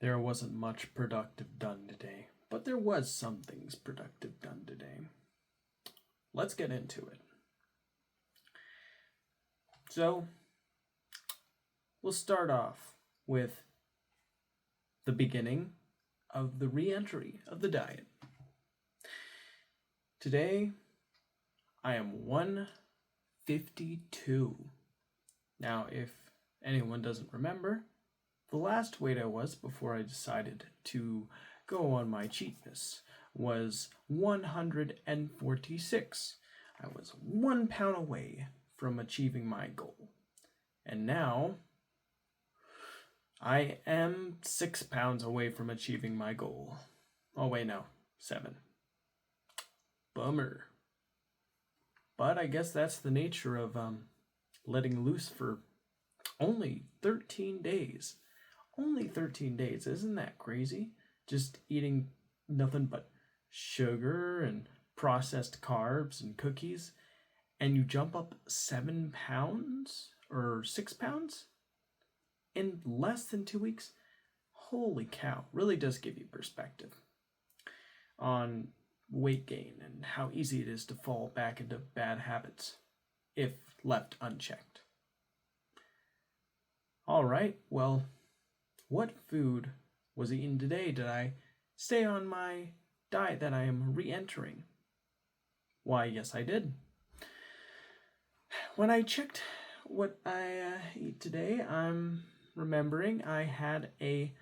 There wasn't much productive done today, but there was some things productive done today. Let's get into it. So, we'll start off with the beginning of the re-entry of the diet. Today, I am 152. Now, if anyone doesn't remember, the last weight I was before I decided to go on my cheatness was 146. I was 1 pound away from achieving my goal. And now, I am 6 pounds away from achieving my goal. Oh wait, no, 7. Bummer. But I guess that's the nature of letting loose for only 13 days. Only 13 days, isn't that crazy? Just eating nothing but sugar and processed carbs and cookies, and you jump up 7 pounds or 6 pounds in less than 2 weeks? Holy cow, really does give you perspective on weight gain and how easy it is to fall back into bad habits if left unchecked. All right, well, what food was eaten today? Did I stay on my diet that I am re-entering? Why, yes, I did. When I checked what I eat today, I'm remembering I had a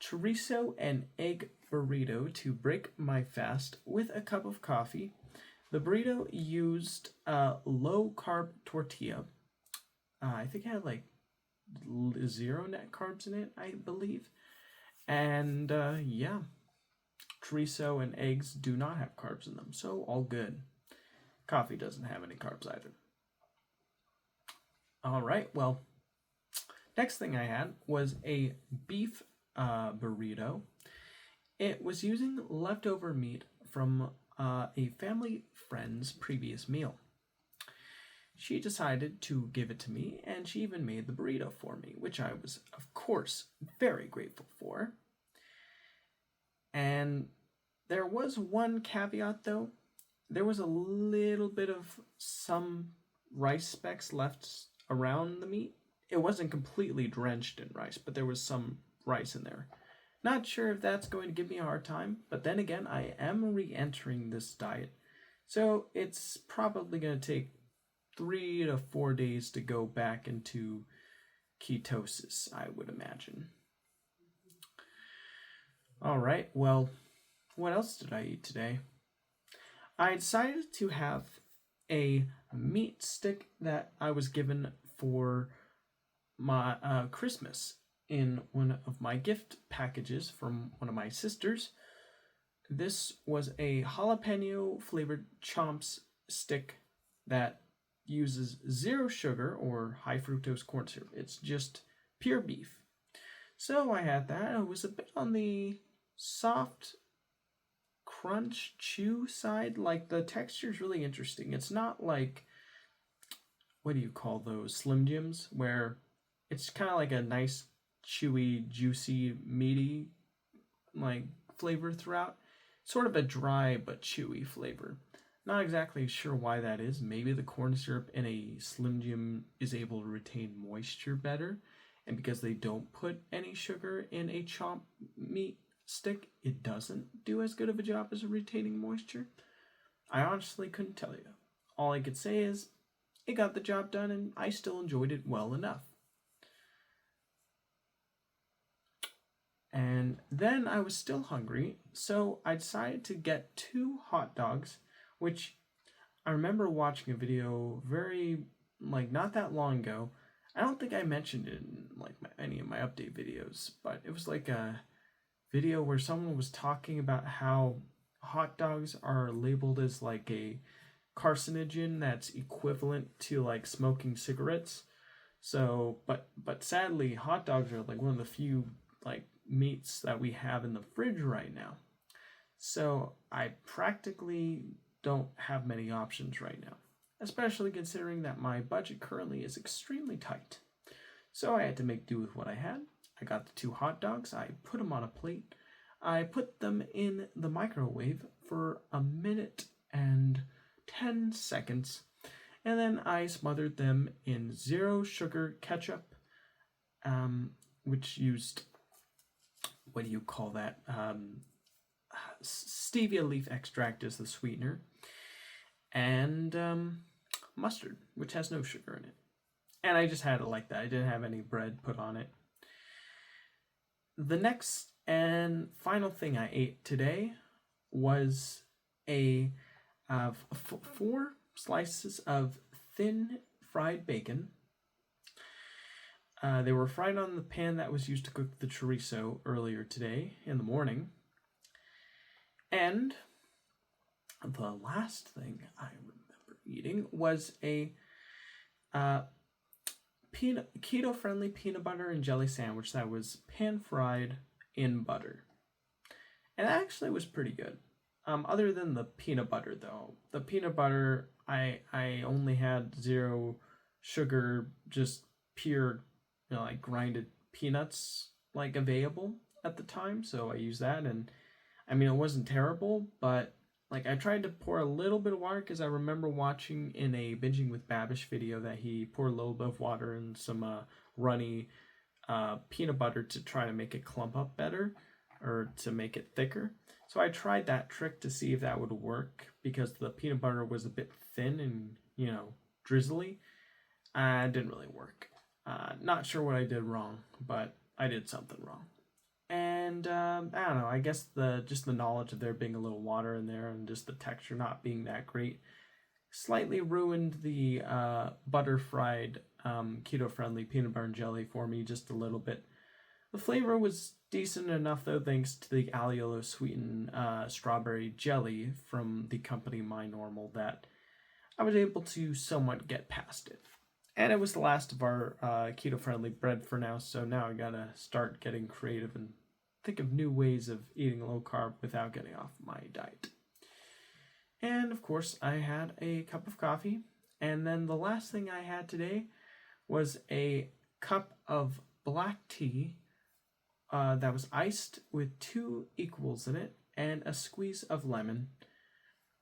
chorizo and egg burrito to break my fast with a cup of coffee. The burrito used a low-carb tortilla. I think it had like 0 net carbs in it, I believe. And yeah, chorizo and eggs do not have carbs in them, so all good. Coffee doesn't have any carbs either. All right, well, next thing I had was a beef burrito. It was using leftover meat from a family friend's previous meal. She decided to give it to me, and she even made the burrito for me, which I was, of course, very grateful for. And there was one caveat, though. There was a little bit of some rice specks left around the meat. It wasn't completely drenched in rice, but there was some rice in there. Not sure if that's going to give me a hard time, but then again, I am re-entering this diet, so it's probably going to take 3 to 4 days to go back into ketosis, I would imagine. All right, well, what else did I eat today? I decided to have a meat stick that I was given for my Christmas in one of my gift packages from one of my sisters. This was a jalapeno flavored chomps stick that uses 0 sugar or high fructose corn syrup. It's just pure beef. So I had that. It was a bit on the soft crunch chew side. Like, the texture is really interesting. It's not like, what do you call those, Slim Jims, where it's kind of like a nice chewy, juicy, meaty like flavor throughout. Sort of a dry but chewy flavor. Not exactly sure why that is. Maybe the corn syrup in a Slim Jim is able to retain moisture better, and because they don't put any sugar in a chomp meat stick, it doesn't do as good of a job as retaining moisture. I honestly couldn't tell you. All I could say is it got the job done, and I still enjoyed it well enough. And then I was still hungry, so I decided to get 2 hot dogs, which I remember watching a video not that long ago. I don't think I mentioned it in any of my update videos, but it was like a video where someone was talking about how hot dogs are labeled as like a carcinogen that's equivalent to like smoking cigarettes. So, but sadly, hot dogs are like one of the few like meats that we have in the fridge right now. So I practically don't have many options right now, especially considering that my budget currently is extremely tight. So I had to make do with what I had. I got the 2 hot dogs, I put them on a plate, I put them in the microwave for 1 minute and 10 seconds, and then I smothered them in 0 sugar ketchup, which used, what do you call that? Stevia leaf extract is the sweetener, and mustard, which has no sugar in it. And I just had it like that. I didn't have any bread put on it. The next and final thing I ate today was 4 slices of thin fried bacon. They were fried on the pan that was used to cook the chorizo earlier today in the morning. And the last thing I remember eating was a keto-friendly peanut butter and jelly sandwich that was pan-fried in butter. And that actually was pretty good. Other than the peanut butter, though. The peanut butter, I only had 0 sugar, just pure, like grinded peanuts, like available at the time. So I used that, and I mean, it wasn't terrible, but like I tried to pour a little bit of water because I remember watching in a Binging with Babish video that he poured a little bit of water and some runny peanut butter to try to make it clump up better or to make it thicker. So I tried that trick to see if that would work because the peanut butter was a bit thin and, drizzly. It didn't really work. Not sure what I did wrong, but I did something wrong. And I don't know, I guess just the knowledge of there being a little water in there and just the texture not being that great slightly ruined the butter-fried keto-friendly peanut butter and jelly for me just a little bit. The flavor was decent enough, though, thanks to the allulose sweetened strawberry jelly from the company My Normal, that I was able to somewhat get past it. And it was the last of our keto-friendly bread for now, so now I gotta start getting creative and think of new ways of eating low-carb without getting off my diet. And, of course, I had a cup of coffee, and then the last thing I had today was a cup of black tea that was iced with 2 equals in it and a squeeze of lemon.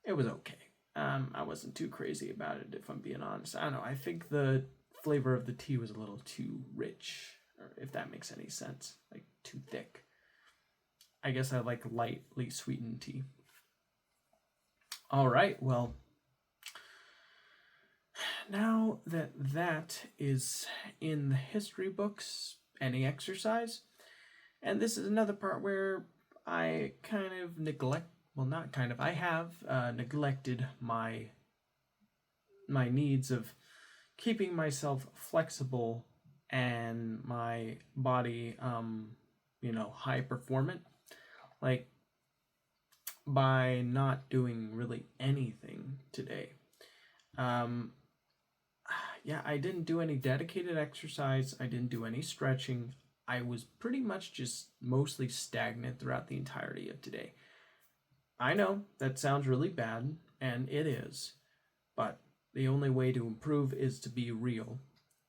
It was okay. I wasn't too crazy about it, if I'm being honest. I don't know, I think the flavor of the tea was a little too rich, or if that makes any sense, like too thick. I guess I like lightly sweetened tea. All right, well, now that that is in the history books, any exercise, and this is another part where I kind of I have neglected my needs of keeping myself flexible and my body, high performant, like by not doing really anything today. I didn't do any dedicated exercise. I didn't do any stretching. I was pretty much just mostly stagnant throughout the entirety of today. I know that sounds really bad, and it is, but the only way to improve is to be real.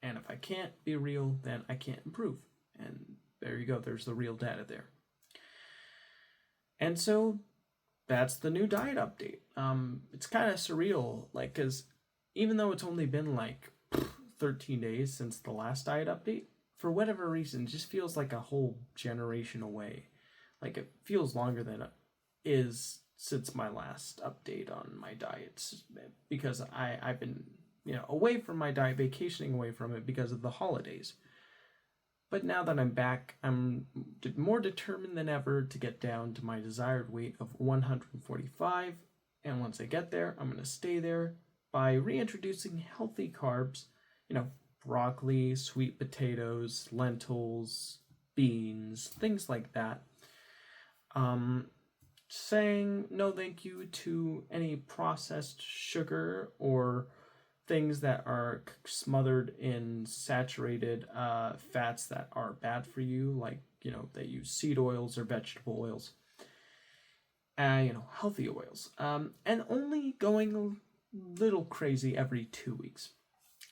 And if I can't be real, then I can't improve. And there you go, there's the real data there. And so that's the new diet update. It's kind of surreal, because even though it's only been 13 days since the last diet update, for whatever reason, it just feels like a whole generation away. It feels longer than it is since my last update on my diets, because I've been away from my diet, vacationing away from it because of the holidays. But now that I'm back, I'm more determined than ever to get down to my desired weight of 145, and once I get there, I'm going to stay there by reintroducing healthy carbs, broccoli, sweet potatoes, lentils, beans, things like that. Saying no thank you to any processed sugar or things that are smothered in saturated fats that are bad for you, they use seed oils or vegetable oils. Healthy oils. And only going a little crazy every 2 weeks.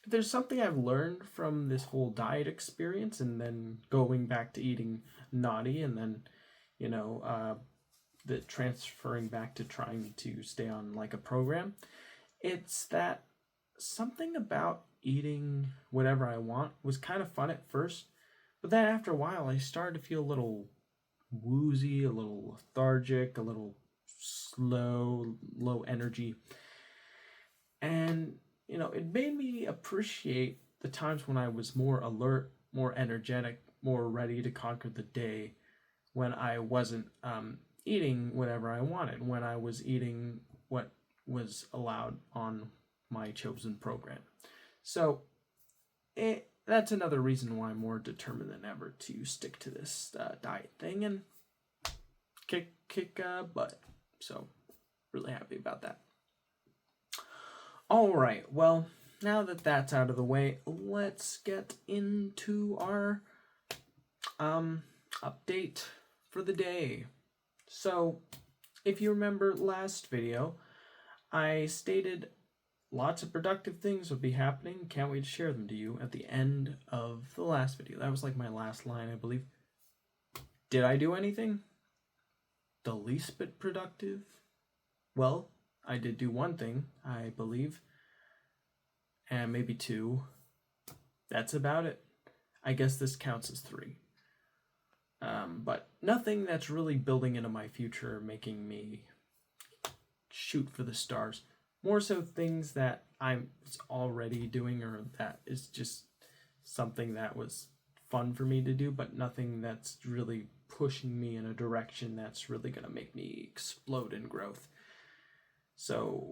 if there's something I've learned from this whole diet experience and then going back to eating naughty and then, the transferring back to trying to stay on like a program, it's that something about eating whatever I want was kind of fun at first, but then after a while I started to feel a little woozy, a little lethargic, a little slow, low energy. And, it made me appreciate the times when I was more alert, more energetic, more ready to conquer the day when I wasn't eating whatever I wanted, when I was eating what was allowed on my chosen program. So that's another reason why I'm more determined than ever to stick to this diet thing and kick butt. So really happy about that. All right, well, now that that's out of the way, let's get into our update for the day. So, if you remember last video, I stated lots of productive things would be happening. Can't wait to share them to you at the end of the last video. That was like my last line, I believe. Did I do anything? The least bit productive? Well, I did do one thing, I believe, and maybe two. That's about it. I guess this counts as 3. But nothing that's really building into my future, making me shoot for the stars. More so things that I was already doing, or that is just something that was fun for me to do, but nothing that's really pushing me in a direction that's really going to make me explode in growth. So,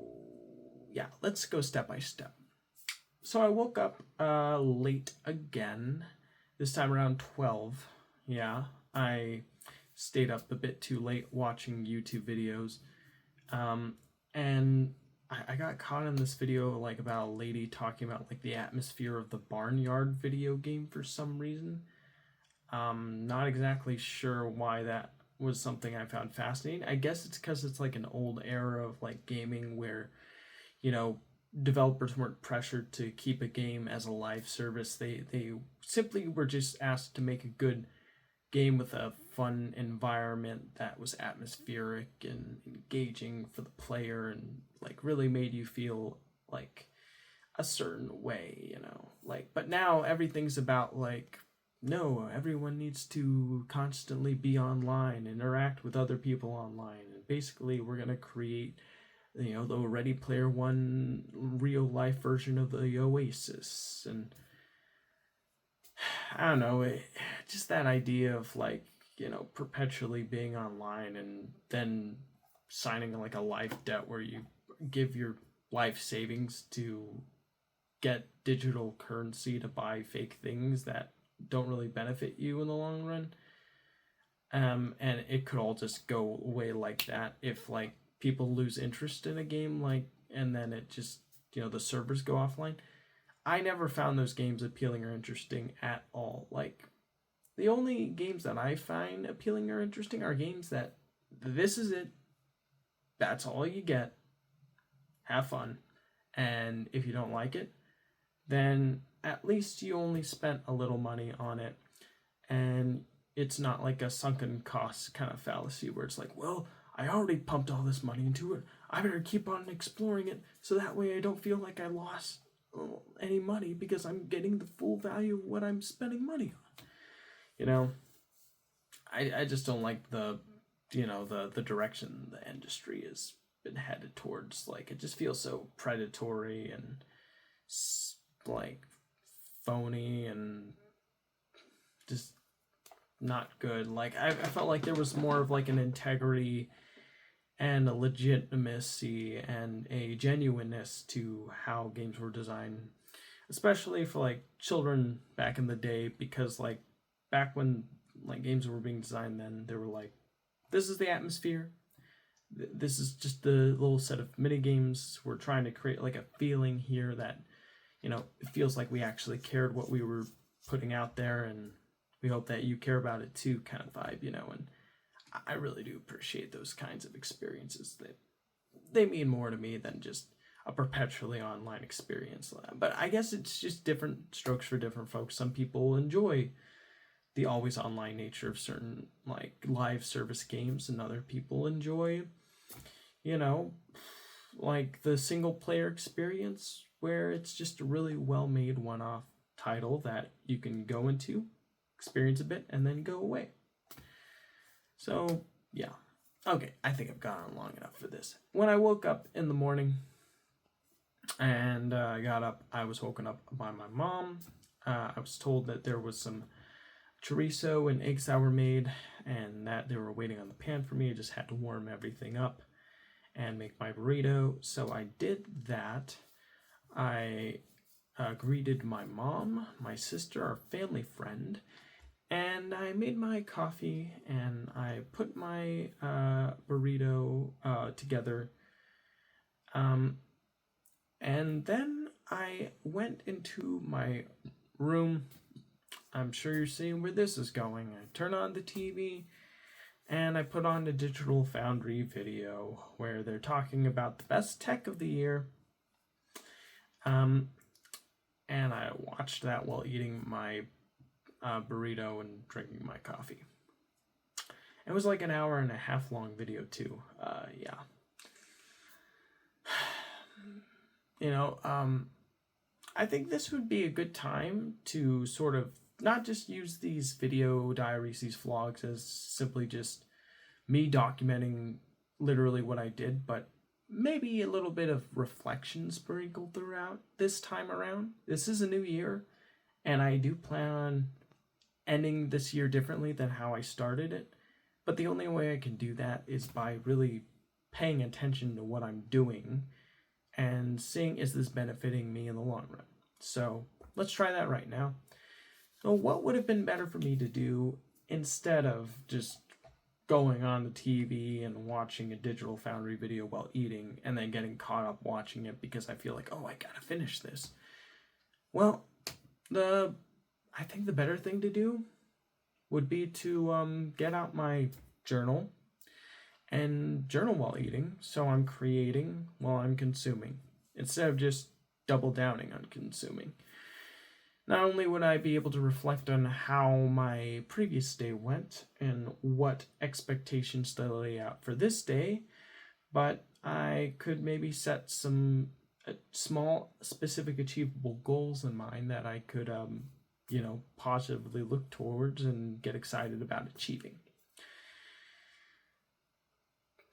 yeah, let's go step by step. So I woke up late again, this time around 12. Yeah, I stayed up a bit too late watching YouTube videos. And I got caught in this video like about a lady talking about like the atmosphere of the Barnyard video game for some reason. Not exactly sure why that was something I found fascinating. I guess it's because it's like an old era of like gaming where, developers weren't pressured to keep a game as a live service. They simply were just asked to make a good game with a fun environment that was atmospheric and engaging for the player and like really made you feel like a certain way, but now everything's about like, no, everyone needs to constantly be online, interact with other people online, and basically we're going to create the Ready Player One real life version of the Oasis. And I don't know, just that idea of like, perpetually being online and then signing like a life debt where you give your life savings to get digital currency to buy fake things that don't really benefit you in the long run. And it could all just go away like that if like people lose interest in a game, like, and then it just, the servers go offline. I never found those games appealing or interesting at all. Like, the only games that I find appealing or interesting are games that this is it, that's all you get, have fun, and if you don't like it, then at least you only spent a little money on it, and it's not like a sunken cost kind of fallacy where it's like, well, I already pumped all this money into it, I better keep on exploring it so that way I don't feel like I lost any money because I'm getting the full value of what I'm spending money on. I just don't like the direction the industry has been headed towards. Like, it just feels so predatory and like phony and just not good. Like, I felt like there was more of like an integrity and a legitimacy and a genuineness to how games were designed, especially for like children back in the day, because like back when like games were being designed then, they were like, this is the atmosphere, this is just the little set of mini games, we're trying to create like a feeling here that it feels like we actually cared what we were putting out there, and we hope that you care about it too kind of vibe, and I really do appreciate those kinds of experiences. That they mean more to me than just a perpetually online experience. But I guess it's just different strokes for different folks. Some people enjoy the always online nature of certain like live service games, and other people enjoy, you know, like the single player experience where it's just a really well made one off title that you can go into, experience a bit, and then go away. So, yeah. Okay, I think I've gone on long enough for this. When I woke up in the morning and I got up, I was woken up by my mom. I was told that there was some chorizo and eggs that were made and that they were waiting on the pan for me. I just had to warm everything up and make my burrito. So I did that. I greeted my mom, my sister, our family friend, and I made my coffee and I put my burrito together. And then I went into my room. I'm sure you're seeing where this is going. I turn on the TV and I put on a Digital Foundry video where they're talking about the best tech of the year. And I watched that while eating my burrito and drinking my coffee. It was like an hour and a half long video too. Yeah. You know, I think this would be a good time to sort of not just use these video diaries, these vlogs, as simply just me documenting literally what I did, but maybe a little bit of reflection sprinkled throughout this time around. This is a new year, and I do plan on ending this year differently than how I started it. But the only way I can do that is by really paying attention to what I'm doing and seeing, is this benefiting me in the long run? So let's try that right now. So what would have been better for me to do instead of just going on the TV and watching a Digital Foundry video while eating and then getting caught up watching it because I feel like, oh, I gotta finish this? Well, I think the better thing to do would be to get out my journal and journal while eating, so I'm creating while I'm consuming, instead of just double downing on consuming. Not only would I be able to reflect on how my previous day went and what expectations to lay out for this day, but I could maybe set some small, specific, achievable goals in mind that I could, positively look towards and get excited about achieving.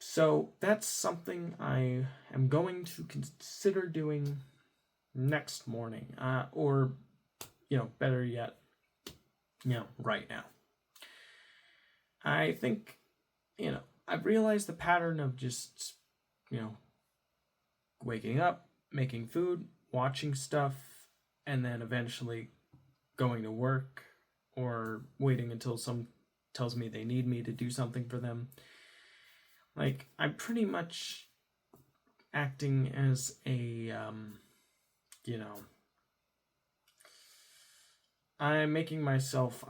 So that's something I am going to consider doing next morning, or better yet, right now. I think, I've realized the pattern of just, waking up, making food, watching stuff, and then eventually going to work or waiting until someone tells me they need me to do something for them. Like, I'm pretty much acting as a, I'm making myself,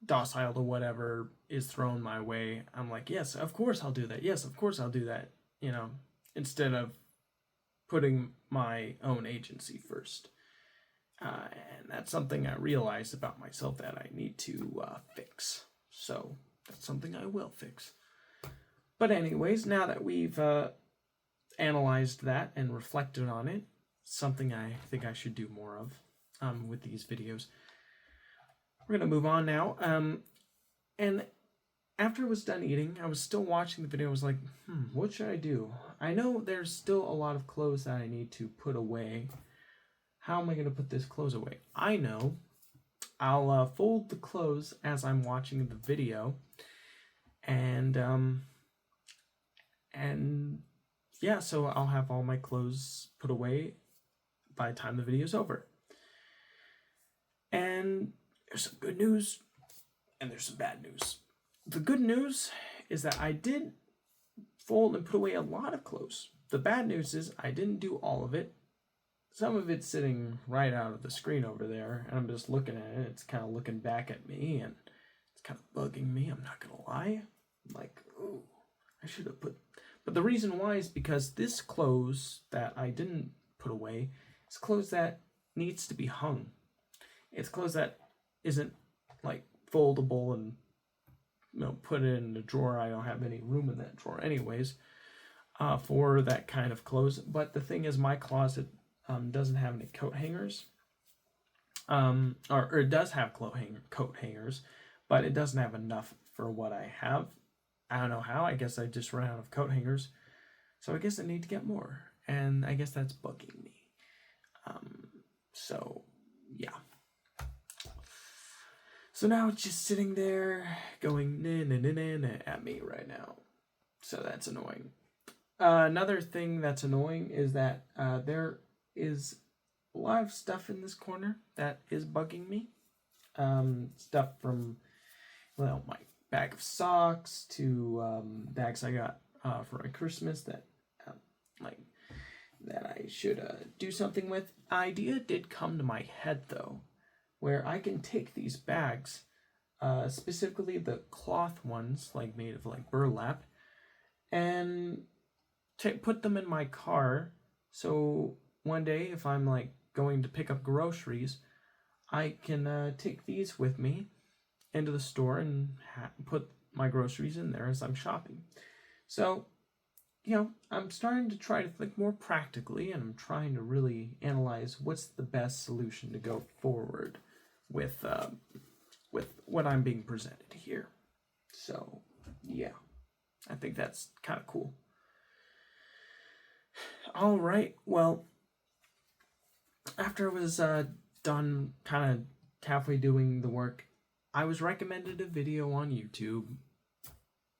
docile to whatever is thrown my way. I'm like, yes, of course I'll do that. Yes, of course I'll do that. Instead of putting my own agency first. And that's something I realized about myself that I need to fix. So that's something I will fix. But anyways, now that we've analyzed that and reflected on it, something I think I should do more of with these videos. We're going to move on now. And after I was done eating, I was still watching the video. I was like, what should I do? I know there's still a lot of clothes that I need to put away. How am I going to put this clothes away? I know. I'll fold the clothes as I'm watching the video. And so I'll have all my clothes put away by the time the video's over. And there's some good news, and there's some bad news. The good news is that I did fold and put away a lot of clothes. The bad news is I didn't do all of it. Some of it's sitting right out of the screen over there, and I'm just looking at it. It's kind of looking back at me, and it's kind of bugging me. I'm not going to lie. I'm like, ooh, I should have put But the reason why is because this clothes that I didn't put away is clothes that needs to be hung. It's clothes that isn't like foldable and put it in a drawer. I don't have any room in that drawer anyways for that kind of clothes. But the thing is, my closet doesn't have any coat hangers. Or it does have coat hangers, but it doesn't have enough for what I have. I don't know how. I guess I just ran out of coat hangers. So I guess I need to get more. And I guess that's bugging me. So, yeah. So now it's just sitting there going na at me right now. So that's annoying. Another thing that's annoying is that there is a lot of stuff in this corner that is bugging me. Stuff from, my bag of socks to bags I got for my Christmas that I should do something with. Idea did come to my head though, where I can take these bags, specifically the cloth ones, made of burlap, and put them in my car. So one day, if I'm going to pick up groceries, I can take these with me into the store and put my groceries in there as I'm shopping. So, I'm starting to try to think more practically, and I'm trying to really analyze what's the best solution to go forward with what I'm being presented here. So, yeah, I think that's kind of cool. All right, well, after I was done kind of halfway doing the work, I was recommended a video on YouTube.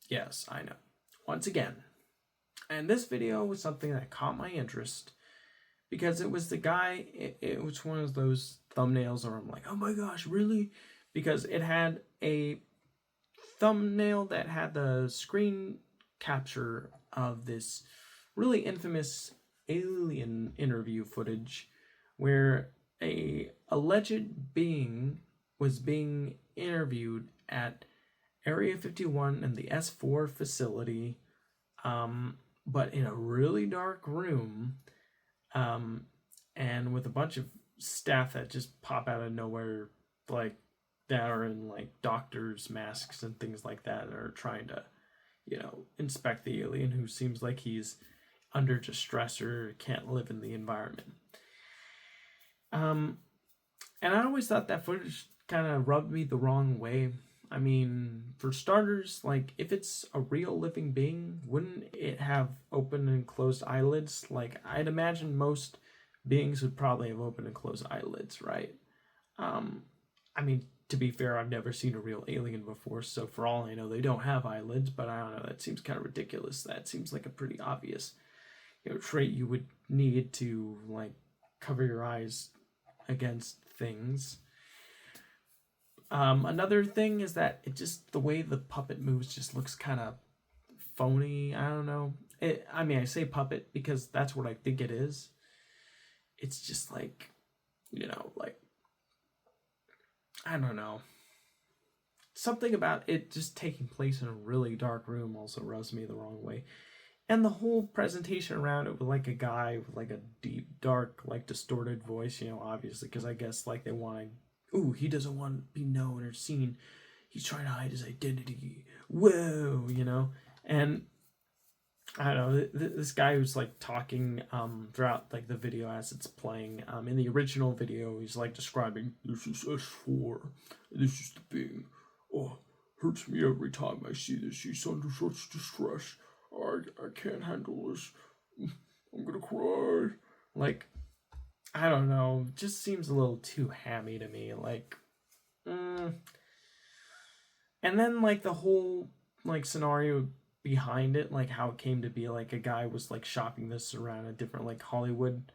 Yes, I know. Once again. And this video was something that caught my interest because it was the guy, it was one of those thumbnails where I'm like, oh my gosh, really? Because it had a thumbnail that had the screen capture of this really infamous alien interview footage where a alleged being was being interviewed at Area 51 in the S4 facility, but in a really dark room, and with a bunch of staff that just pop out of nowhere, that are in doctors' masks and things like that, and are trying to, inspect the alien who seems like he's under distress or can't live in the environment. And I always thought that footage kind of rubbed me the wrong way. I mean, for starters, if it's a real living being, wouldn't it have open and closed eyelids? I'd imagine most beings would probably have open and closed eyelids, right? I mean, to be fair, I've never seen a real alien before, so for all I know, they don't have eyelids, but I don't know, that seems kind of ridiculous. That seems like a pretty obvious, trait you would need to, cover your eyes against things. Another thing is that the way the puppet moves just looks kind of phony. I don't know. I say puppet because that's what I think it is. It's just I don't know. Something about it just taking place in a really dark room also rubs me the wrong way. And the whole presentation around it with a guy with a deep, dark, distorted voice, obviously, because I guess they want to, he doesn't want to be known or seen. He's trying to hide his identity. Whoa, And I don't know, this guy who's talking throughout the video as it's playing. In the original video, he's describing, this is S4. This is the being. Oh, hurts me every time I see this. He's under such distress. I can't handle this. I'm gonna cry. I don't know. It just seems a little too hammy to me. And then the whole scenario behind it, how it came to be, a guy was shopping this around a different Hollywood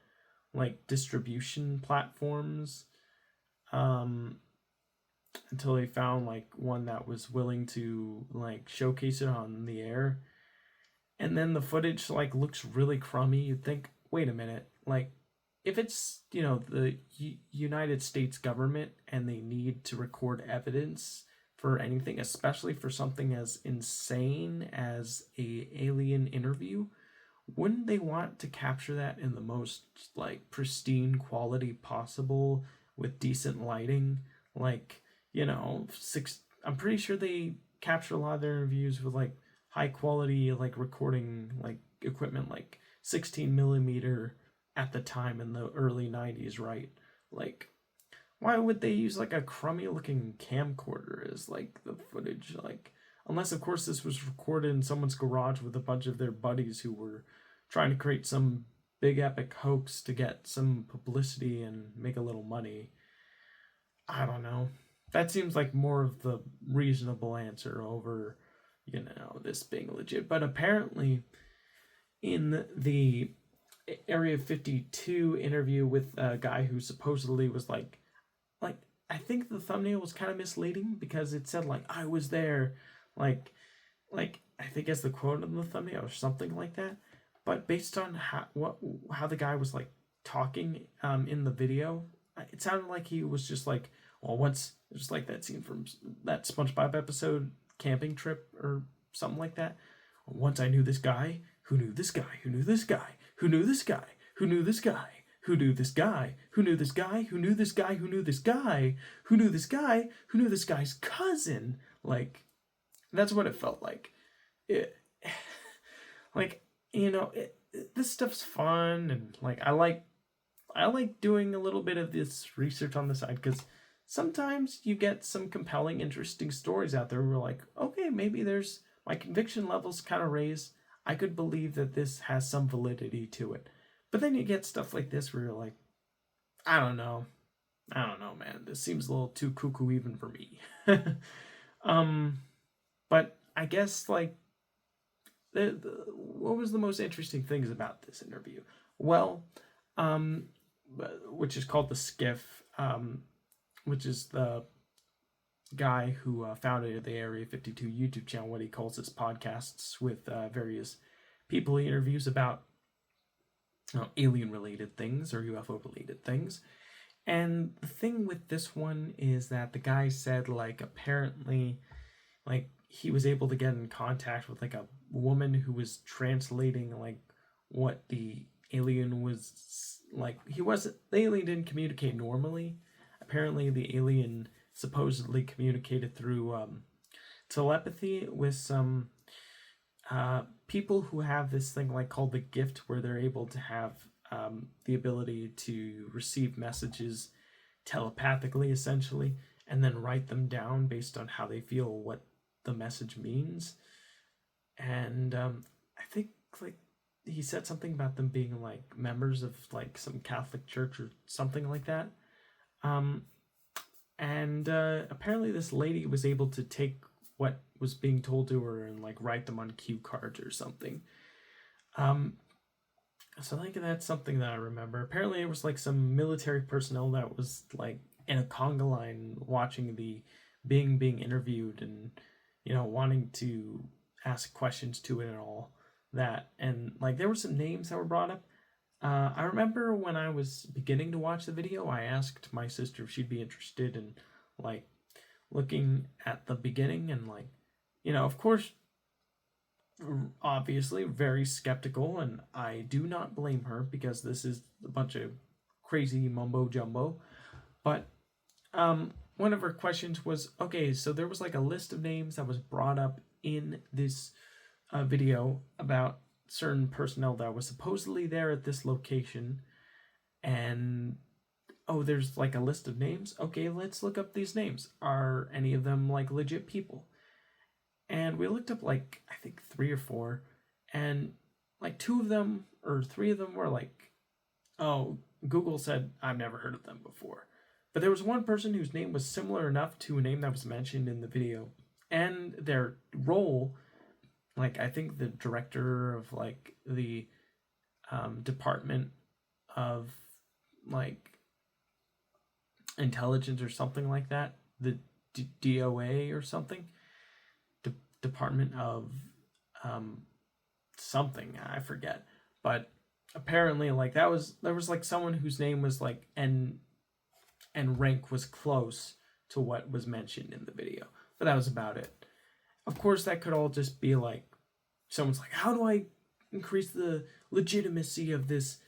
distribution platforms, until they found one that was willing to showcase it on the air. And then the footage looks really crummy. You'd think, wait a minute, if it's the United States government and they need to record evidence for anything, especially for something as insane as a alien interview. Wouldn't they want to capture that in the most like pristine quality possible with decent lighting? Like, I'm pretty sure they capture a lot of their interviews with like high quality like recording like equipment, like 16 millimeter at the time in the early 90s, right? Like, why would they use like a crummy looking camcorder as like the footage? Like, unless of course this was recorded in someone's garage with a bunch of their buddies who were trying to create some big epic hoax to get some publicity and make a little money. I don't know. That seems like more of the reasonable answer over, this being legit. But apparently, in the Area 52 interview with a guy who supposedly was like I think the thumbnail was kind of misleading because it said like I was there, like I think as the quote on the thumbnail or something like that. But based on how the guy was like talking in the video, it sounded like he was just like, well, once just like that scene from that SpongeBob episode, Camping Trip or something like that. Once I knew this guy who knew this guy who knew this guy who knew this guy who knew this guy who knew this guy who knew this guy who knew this guy who knew this guy who knew this guy who knew this guy's cousin. Like, that's what it felt like. Like, this stuff's fun, and like I like doing a little bit of this research on the side because sometimes you get some compelling, interesting stories out there where we're like, okay, maybe there's my conviction levels kind of raised. I could believe that this has some validity to it. But then you get stuff like this where you're like, I don't know, man. This seems a little too cuckoo even for me. But I guess like what was the most interesting things about this interview? Well, which is called the Skiff, which is the guy who founded the Area 52 YouTube channel, what he calls his podcasts with various people he interviews about alien-related things or UFO-related things. And the thing with this one is that the guy said, like, apparently, like, he was able to get in contact with, like, a woman who was translating, like, what the alien was, like, the alien didn't communicate normally. Apparently, the alien supposedly communicated through telepathy with some people who have this thing like called the gift, where they're able to have the ability to receive messages telepathically, essentially, and then write them down based on how they feel what the message means. And I think like he said something about them being like members of like some Catholic church or something like that. And apparently this lady was able to take what was being told to her and like write them on cue cards or something. So I think that's something that I remember. Apparently it was like some military personnel that was like in a conga line watching the being interviewed and, wanting to ask questions to it and all that. And like there were some names that were brought up. I remember when I was beginning to watch the video, I asked my sister if she'd be interested in like looking at the beginning and like, of course, obviously very skeptical, and I do not blame her because this is a bunch of crazy mumbo jumbo. But one of her questions was, okay, so there was like a list of names that was brought up in this video about certain personnel that was supposedly there at this location, and there's like a list of names. Okay, let's look up these names. Are any of them like legit people? And we looked up like I think 3 or 4, and like 2 of them or 3 of them were like, oh, Google said I've never heard of them before. But there was one person whose name was similar enough to a name that was mentioned in the video, and their role, like I think the director of like the department of like intelligence or something like that, the DOA or something, Department of something, I forget. But apparently like there was like someone whose name was like and rank was close to what was mentioned in the video. but that was about it. Of course, that could all just be like, someone's like, how do I increase the legitimacy of this,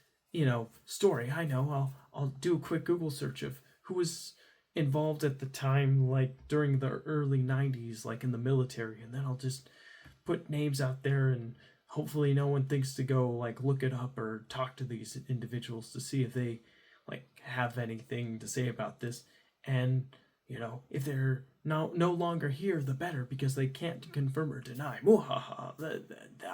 story? I know, I'll do a quick Google search of who was involved at the time, like during the early 90s, like in the military, and then I'll just put names out there, and hopefully no one thinks to go like look it up or talk to these individuals to see if they like have anything to say about this. And if they're no longer here, the better, because they can't confirm or deny. Mwahaha, that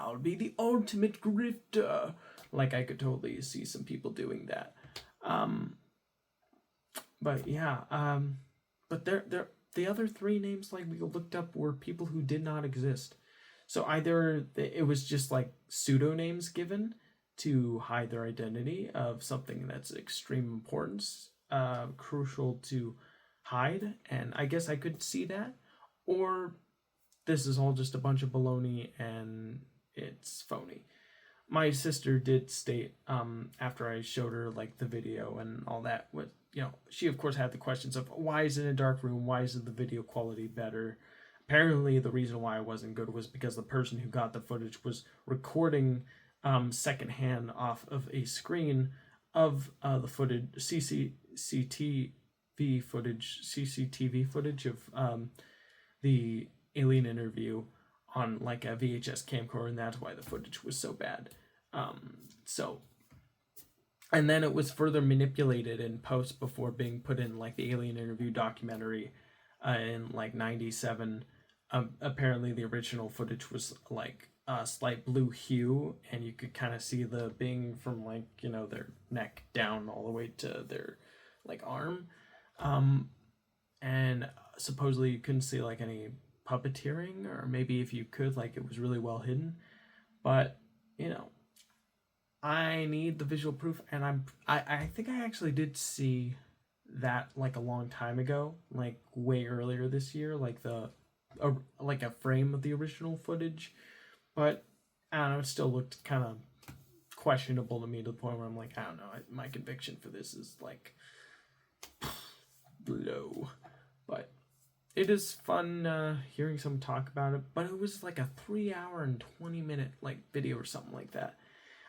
would be the ultimate grifter. Like, I could totally see some people doing that. But yeah, but the other three names like we looked up were people who did not exist. So either it was just like pseudonames given to hide their identity of something that's extreme importance, crucial to hide, and I guess I could see that, or this is all just a bunch of baloney and it's phony. My sister did state, after I showed her like the video and all that, what she of course had the questions of why is it in a dark room, why isn't the video quality better. Apparently the reason why it wasn't good was because the person who got the footage was recording secondhand off of a screen of the footage, CCTV footage of the alien interview on like a VHS camcorder, and that's why the footage was so bad. And then it was further manipulated in post before being put in like the alien interview documentary in like 97. Apparently the original footage was like a slight blue hue, and you could kind of see the Bing from like their neck down all the way to their like arm. And supposedly you couldn't see like any puppeteering, or maybe if you could, like it was really well hidden. But I need the visual proof, and I think I actually did see that like a long time ago, like way earlier this year, like like a frame of the original footage. But I don't know, it still looked kind of questionable to me, to the point where I'm like, I don't know, my conviction for this is like low. But it is fun hearing someone talk about it. But it was like a 3-hour and 20-minute like video or something like that.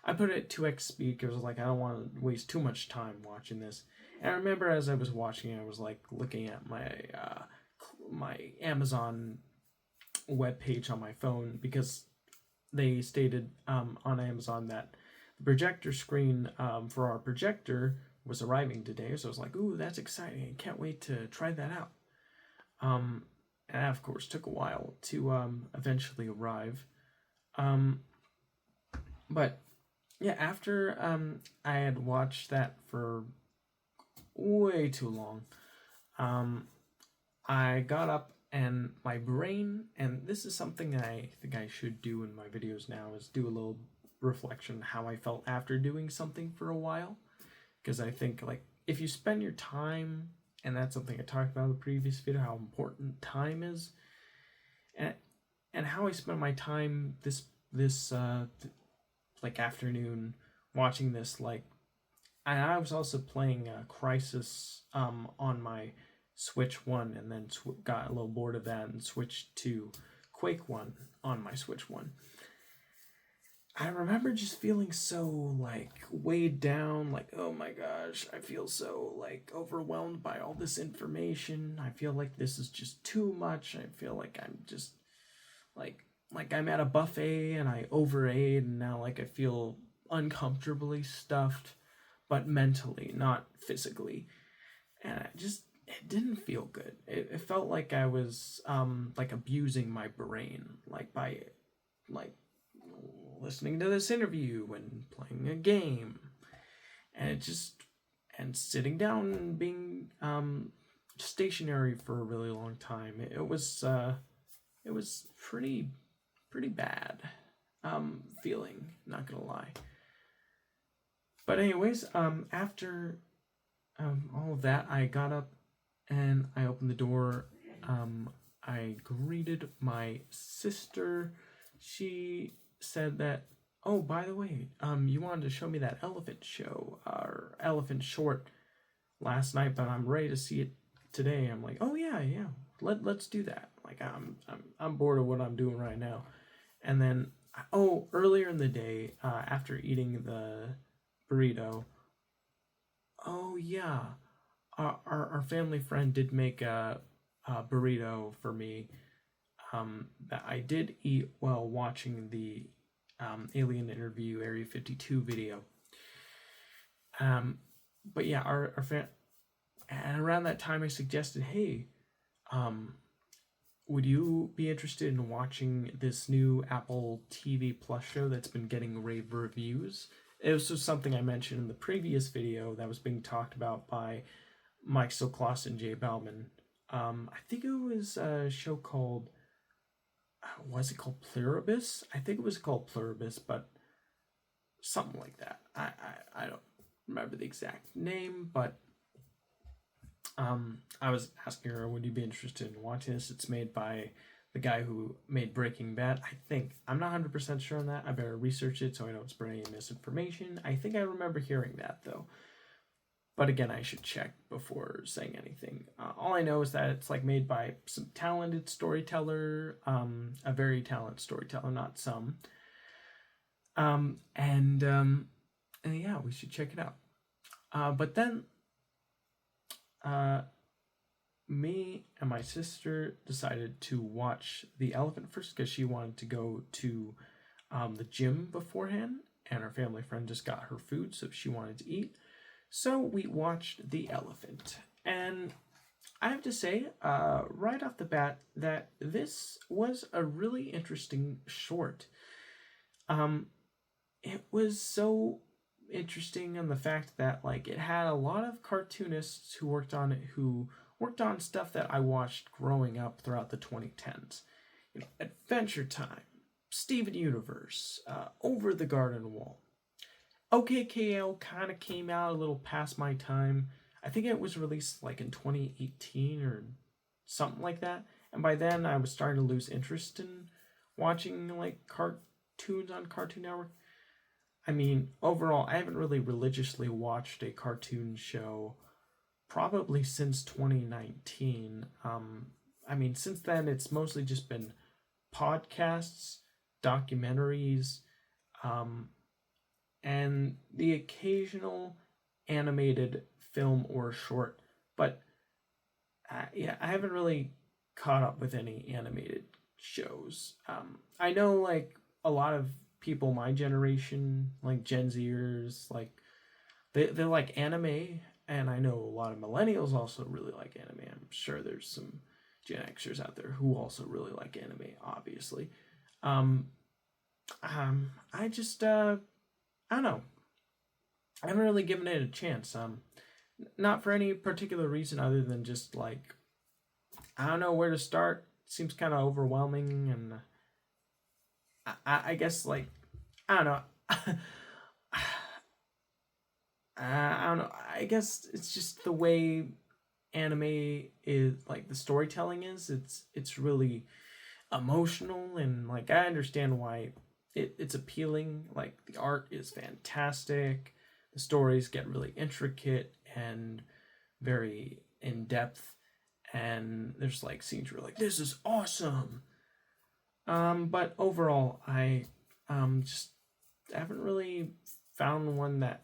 I put it at 2x speed because I was like, I don't want to waste too much time watching this. And I remember as I was watching it, I was like looking at my Amazon webpage on my phone, because they stated on Amazon that the projector screen for our projector was arriving today. So I was like, ooh, that's exciting. I can't wait to try that out. And that, of course, took a while to eventually arrive. But yeah, after I had watched that for way too long, I got up, and my brain, and this is something that I think I should do in my videos now, is do a little reflection how I felt after doing something for a while. Because I think like if you spend your time, and that's something I talked about in the previous video, how important time is, and how I spent my time this like afternoon watching this. Like, and I was also playing Crisis on my Switch 1, and then got a little bored of that and switched to Quake 1 on my Switch 1. I remember just feeling so like weighed down, like, oh my gosh, I feel so like overwhelmed by all this information. I feel like this is just too much. I feel like I'm just like I'm at a buffet and I overate, and now like I feel uncomfortably stuffed, but mentally, not physically. And it didn't feel good. It felt like I was like abusing my brain, like by like listening to this interview and playing a game, and and sitting down and being stationary for a really long time. It was pretty bad feeling, not gonna lie. But anyways, after all of that, I got up and I opened the door. I greeted my sister. She said that, oh, by the way, you wanted to show me that elephant show, or elephant short last night, but I'm ready to see it today. I'm like, oh yeah, let's do that. Like I'm bored of what I'm doing right now. And then earlier in the day, after eating the burrito, oh yeah, our family friend did make a burrito for me, that I did eat while watching the Alien Interview Area 52 video. But yeah, our and around that time I suggested, hey, would you be interested in watching this new Apple TV Plus show that's been getting rave reviews? It was just something I mentioned in the previous video that was being talked about by Mike Silkloss and Jay Bauman. I think it was a show called, was it called Pluribus? I think it was called Pluribus, but something like that. I don't remember the exact name, but I was asking her, would you be interested in watching this? It's made by the guy who made Breaking Bad. I think. I'm not 100% sure on that. I better research it so I don't spread any misinformation. I think I remember hearing that, though. But again, I should check before saying anything. All I know is that it's like made by some talented storyteller, a very talented storyteller, not some. And yeah, we should check it out. But then me and my sister decided to watch The Elephant first because she wanted to go to the gym beforehand, and her family friend just got her food, so she wanted to eat. So we watched The Elephant, and I have to say, right off the bat, that this was a really interesting short. It was so interesting on the fact that like it had a lot of cartoonists who worked on it, who worked on stuff that I watched growing up throughout the 2010s. You know, Adventure Time, Steven Universe, Over the Garden Wall. OKKL kind of came out a little past my time. I think it was released like in 2018 or something like that. And by then I was starting to lose interest in watching like cartoons on Cartoon Network. I mean, overall, I haven't really religiously watched a cartoon show probably since 2019. I mean, since then, it's mostly just been podcasts, documentaries, and the occasional animated film or short. But yeah, I haven't really caught up with any animated shows. I know like a lot of people my generation, like Gen Zers, like they like anime, and I know a lot of millennials also really like anime. I'm sure there's some Gen Xers out there who also really like anime, obviously. I just I don't know. I haven't really given it a chance. Not for any particular reason other than just like I don't know where to start. It seems kind of overwhelming, and I guess like I don't know. I don't know. I guess it's just the way anime is, like the storytelling is. It's really emotional, and like I understand why it's appealing. Like the art is fantastic. The stories get really intricate and very in depth, and there's like scenes where you're like, this is awesome. But overall, I just haven't really found one that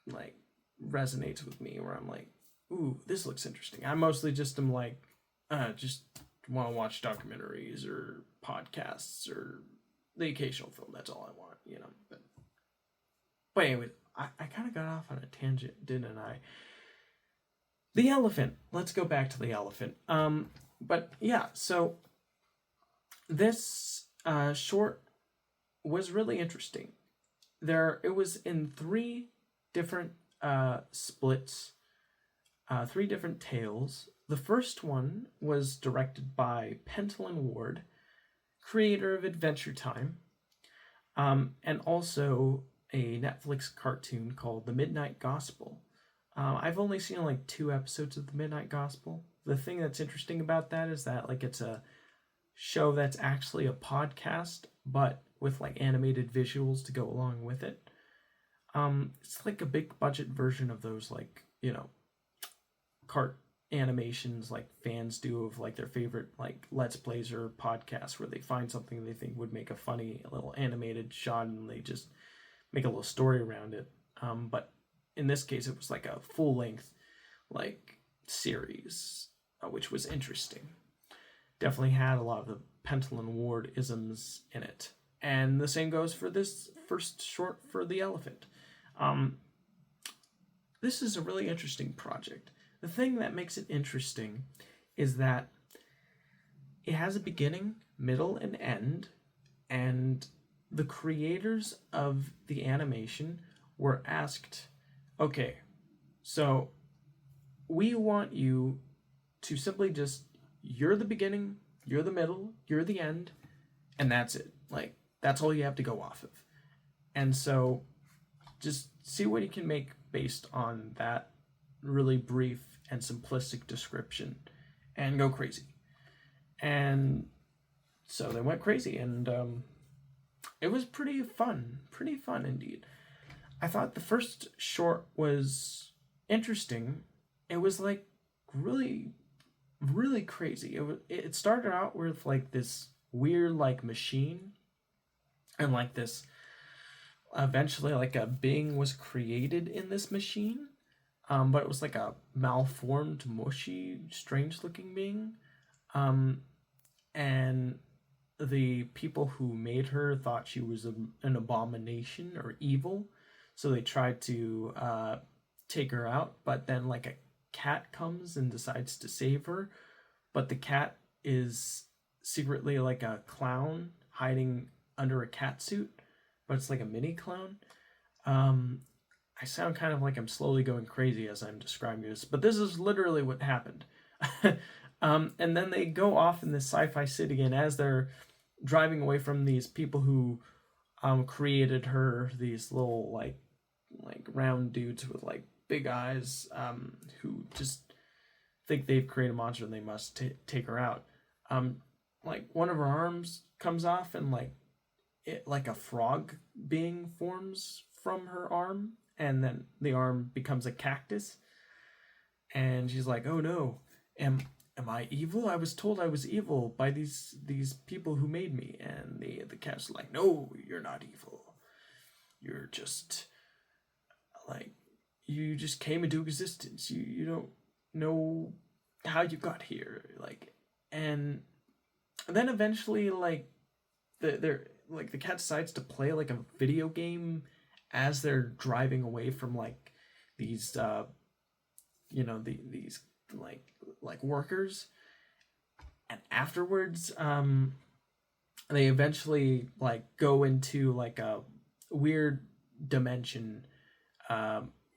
like resonates with me where I'm like, ooh, this looks interesting. I mostly just am like, just want to watch documentaries or podcasts or the occasional film. That's all I want, you know. But anyway, I kind of got off on a tangent, didn't I? The elephant. Let's go back to the elephant. But yeah, so this short was really interesting. It was in 3 different splits, 3 different tales. The first one was directed by Pentland Ward, creator of Adventure Time, and also a Netflix cartoon called The Midnight Gospel. I've only seen like 2 episodes of The Midnight Gospel. The thing that's interesting about that is that like it's a show that's actually a podcast, but with like animated visuals to go along with it. It's like a big budget version of those like, you know, animations like fans do of like their favorite like Let's Plays or podcasts, where they find something they think would make a funny little animated shot and they just make a little story around it. But in this case, it was like a full length like series, which was interesting. Definitely had a lot of the Pentland Ward isms in it. And the same goes for this first short for the elephant. This is a really interesting project. The thing that makes it interesting is that it has a beginning, middle, and end, and the creators of the animation were asked, okay, so we want you to simply just, you're the beginning, you're the middle, you're the end, and that's it. Like, that's all you have to go off of. And so just see what you can make based on that really brief and simplistic description and go crazy. And so they went crazy, and it was pretty fun indeed. I thought the first short was interesting. It was like really crazy. It started out with like this weird like machine, and like this eventually like a being was created in this machine, but it was like a malformed, mushy, strange looking being, and the people who made her thought she was an abomination or evil, so they tried to take her out, but then like a cat comes and decides to save her, but the cat is secretly like a clown hiding under a cat suit, but it's like a mini clown. I sound kind of like I'm slowly going crazy as I'm describing this, but this is literally what happened. And then they go off in this sci-fi city, and as they're driving away from these people who created her, these little like round dudes with like big eyes, who just think they've created a monster and they must take her out. Like one of her arms comes off, and like a frog being forms from her arm, and then the arm becomes a cactus. And she's like, "Oh no, am I evil? I was told I was evil by these people who made me." And the cat's like, "No, you're not evil. You're just like, you just came into existence. You don't know how you got here." Like, and then eventually like the cat decides to play like a video game as they're driving away from like these these like workers, and afterwards they eventually like go into like a weird dimension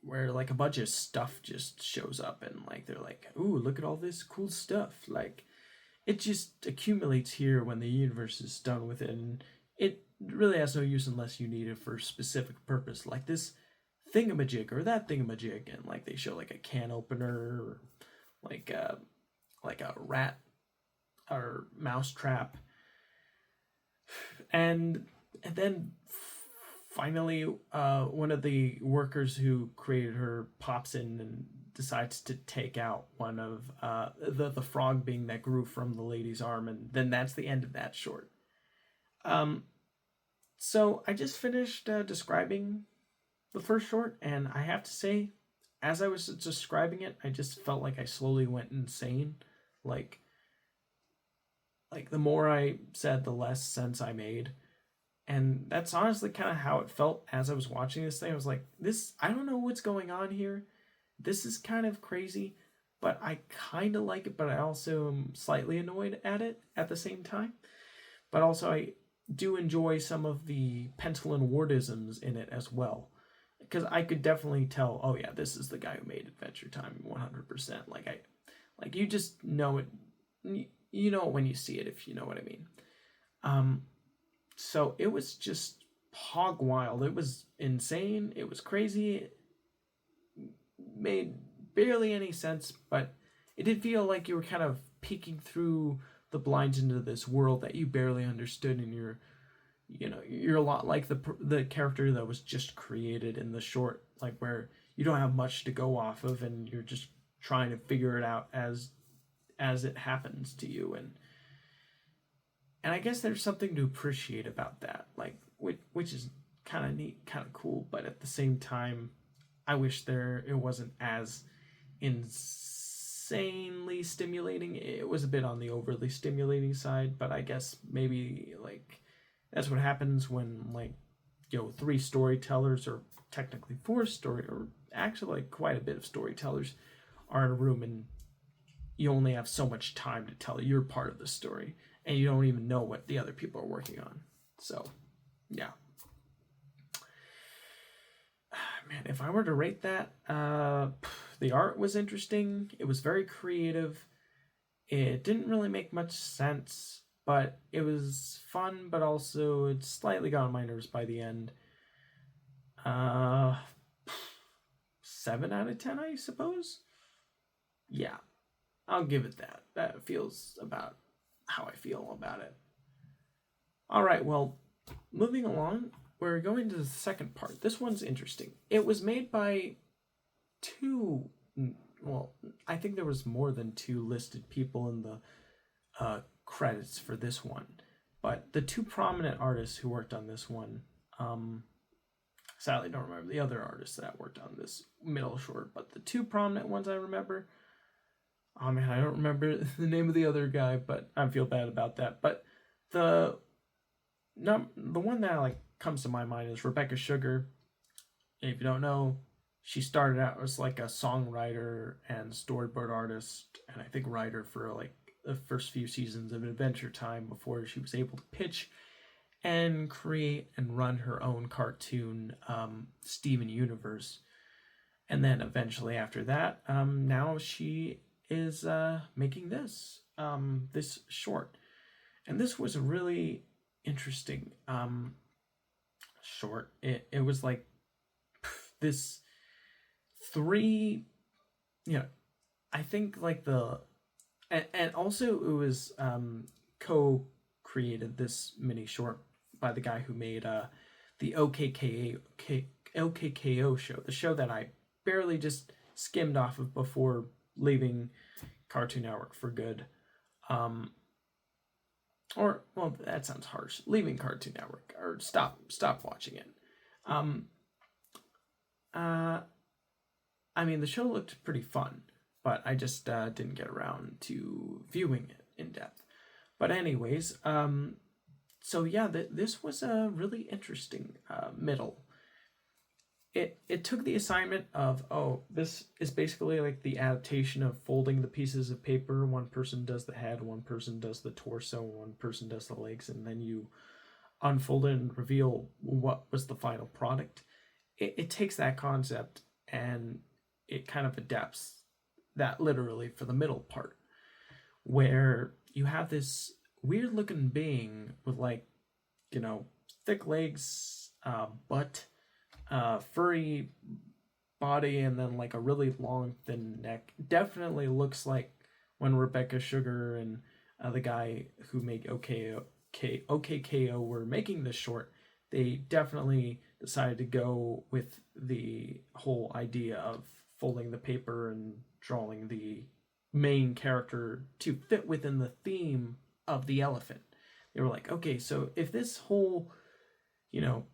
where like a bunch of stuff just shows up, and like they're like, "Ooh, look at all this cool stuff." Like, it just accumulates here when the universe is done with it, and it really has no use unless you need it for a specific purpose, like this thingamajig or that thingamajig. And like they show like a can opener, or like a rat or mouse trap, and then finally one of the workers who created her pops in and decides to take out one of the frog being that grew from the lady's arm, and then that's the end of that short. So I just finished describing the first short, and I have to say, as I was describing it, I just felt like I slowly went insane. Like the more I said, the less sense I made. And that's honestly kind of how it felt as I was watching this thing. I was like, I don't know what's going on here. This is kind of crazy, but I kind of like it, but I also am slightly annoyed at it at the same time. But also I do enjoy some of the Pentland Wardisms in it as well, because I could definitely tell, oh yeah, this is the guy who made Adventure Time 100%. Like you just know it. You know it when you see it, if you know what I mean. So it was just hog wild. It was insane. It was crazy. It made barely any sense, but it did feel like you were kind of peeking through the blinds into this world that you barely understood, and you're a lot like the character that was just created in the short, like where you don't have much to go off of, and you're just trying to figure it out as it happens to you. And I guess there's something to appreciate about that, like which is kind of neat, kind of cool, but at the same time, I wish it wasn't as insanely stimulating. It was a bit on the overly stimulating side, but I guess maybe like that's what happens when like, you know, 3 storytellers, or technically 4 or actually like quite a bit of storytellers are in a room, and you only have so much time to tell your part of the story, and you don't even know what the other people are working on. So, yeah. Man, if I were to rate that, the art was interesting. It was very creative. It didn't really make much sense, but it was fun, but also it slightly got on my nerves by the end. 7 out of 10, I suppose? Yeah, I'll give it that. That feels about how I feel about it. Alright, well, moving along, we're going to the second part. This one's interesting. It was made by 2, well, I think there was more than 2 listed people in the credits for this one. But the 2 prominent artists who worked on this one, sadly don't remember the other artists that worked on this middle short, but the 2 prominent ones I remember, oh man, I don't remember the name of the other guy, but I feel bad about that. But the one that like comes to my mind is Rebecca Sugar. If you don't know, she started out as like a songwriter and storyboard artist, and I think writer for like the first few seasons of Adventure Time before she was able to pitch and create and run her own cartoon, Steven Universe. And then eventually after that, now she is making this short. And this was a really interesting short. It was like this 3, you know, I think like and also it was co-created, this mini short, by the guy who made the OKKO show, the show that I barely just skimmed off of before leaving Cartoon Network for good. Or, well, that sounds harsh. Leaving Cartoon Network, or stop watching it. I mean, the show looked pretty fun, but I just didn't get around to viewing it in depth. But anyways, so yeah, this was a really interesting middle. It took the assignment of, this is basically like the adaptation of folding the pieces of paper. One person does the head, one person does the torso, one person does the legs, and then you unfold it and reveal what was the final product. It takes that concept and it kind of adapts that literally for the middle part, where you have this weird looking being with like, you know, thick legs, butt, furry body, and then like a really long thin neck. Definitely looks like when Rebecca Sugar and the guy who made OKKO were making this short, they definitely decided to go with the whole idea of folding the paper and drawing the main character to fit within the theme of the elephant. They were like, okay, so if this whole, you know,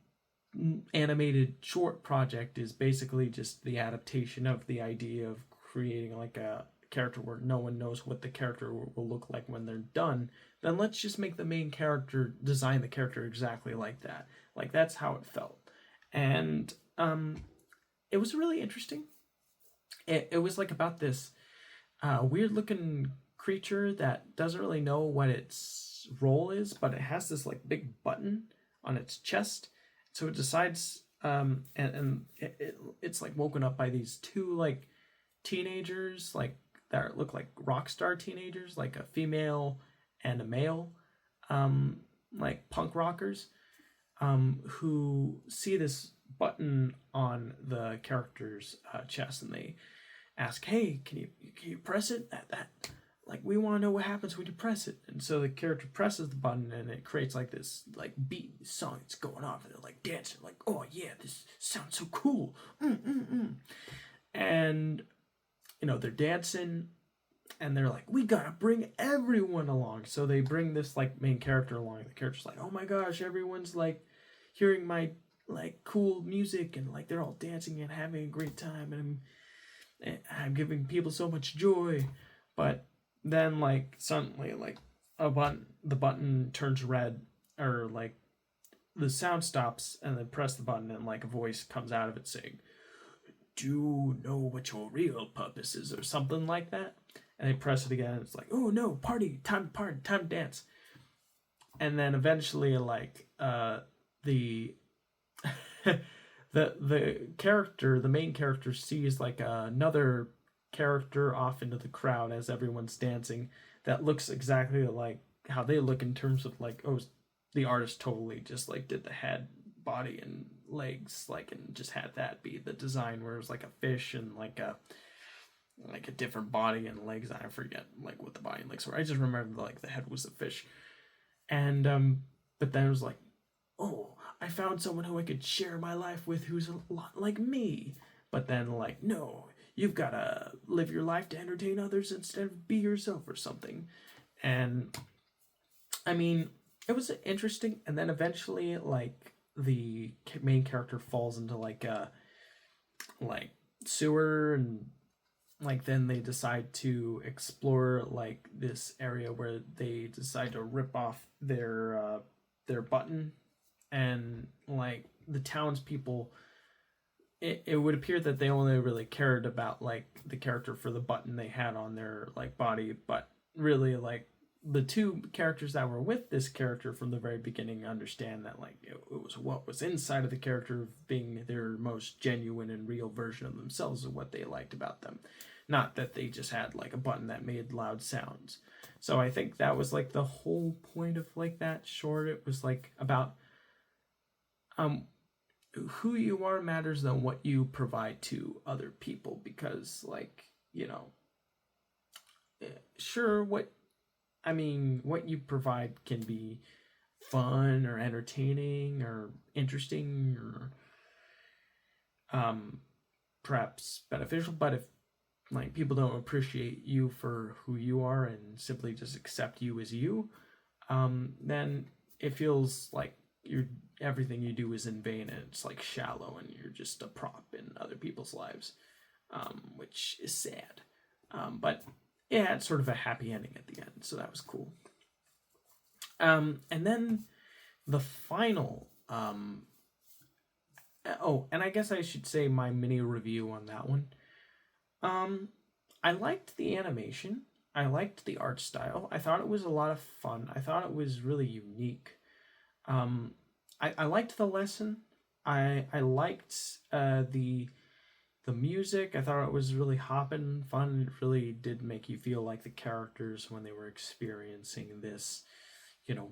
animated short project is basically just the adaptation of the idea of creating like a character where no one knows what the character will look like when they're done, then let's just make the main character, design the character exactly like that. Like, that's how it felt. And it was really interesting. It was like about this weird looking creature that doesn't really know what its role is, but it has this like big button on its chest. So it decides, and it's like woken up by these 2 like teenagers, like that look like rock star teenagers, like a female and a male, like punk rockers, who see this button on the character's chest, and they ask, "Hey, can you press it? That like, we want to know what happens when you press it." And so the character presses the button, and it creates like this like beat song that's going off, and they're like dancing, like, "Oh yeah, this sounds so cool." And they're dancing, and they're like, we gotta bring everyone along. So they bring this like main character along. The character's like, oh my gosh, everyone's like hearing my like cool music, and like they're all dancing and having a great time, and I'm giving people so much joy. But then like suddenly like the button turns red, or like the sound stops, and then press the button, and like a voice comes out of it saying, do you know what your real purpose is, or something like that. And they press it again, and it's like, oh no, party, time to dance. And then eventually like the the main character sees like another character off into the crowd as everyone's dancing, that looks exactly like how they look, in terms of like, oh, the artist totally just like did the head, body, and legs, like, and just had that be the design, where it was like a fish and like a different body and legs. I forget like what the body and legs were. I just remember like the head was a fish. And but then it was like, oh, I found someone who I could share my life with, who's a lot like me. But then like, no, you've gotta live your life to entertain others instead of be yourself, or something. And I mean, it was interesting. And then eventually like the main character falls into like a sewer, and like then they decide to explore like this area where they decide to rip off their button. And like the townspeople, it would appear that they only really cared about like the character for the button they had on their like body, but really like the two characters that were with this character from the very beginning understand that like it was what was inside of the character being their most genuine and real version of themselves, of what they liked about them, not that they just had like a button that made loud sounds. So I think that was like the whole point of like that short. It was like about who you are matters than what you provide to other people, because like, sure, what you provide can be fun or entertaining or interesting, or perhaps beneficial, but if like people don't appreciate you for who you are and simply just accept you as you, then it feels like everything you do is in vain, and it's like shallow, and you're just a prop in other people's lives, which is sad. But it had sort of a happy ending at the end, so that was cool. And then the final, and I guess I should say my mini review on that one. I liked the animation. I liked the art style. I thought it was a lot of fun. I thought it was really unique. I liked the lesson. I liked the music. I thought it was really hopping, fun. It really did make you feel like the characters when they were experiencing this,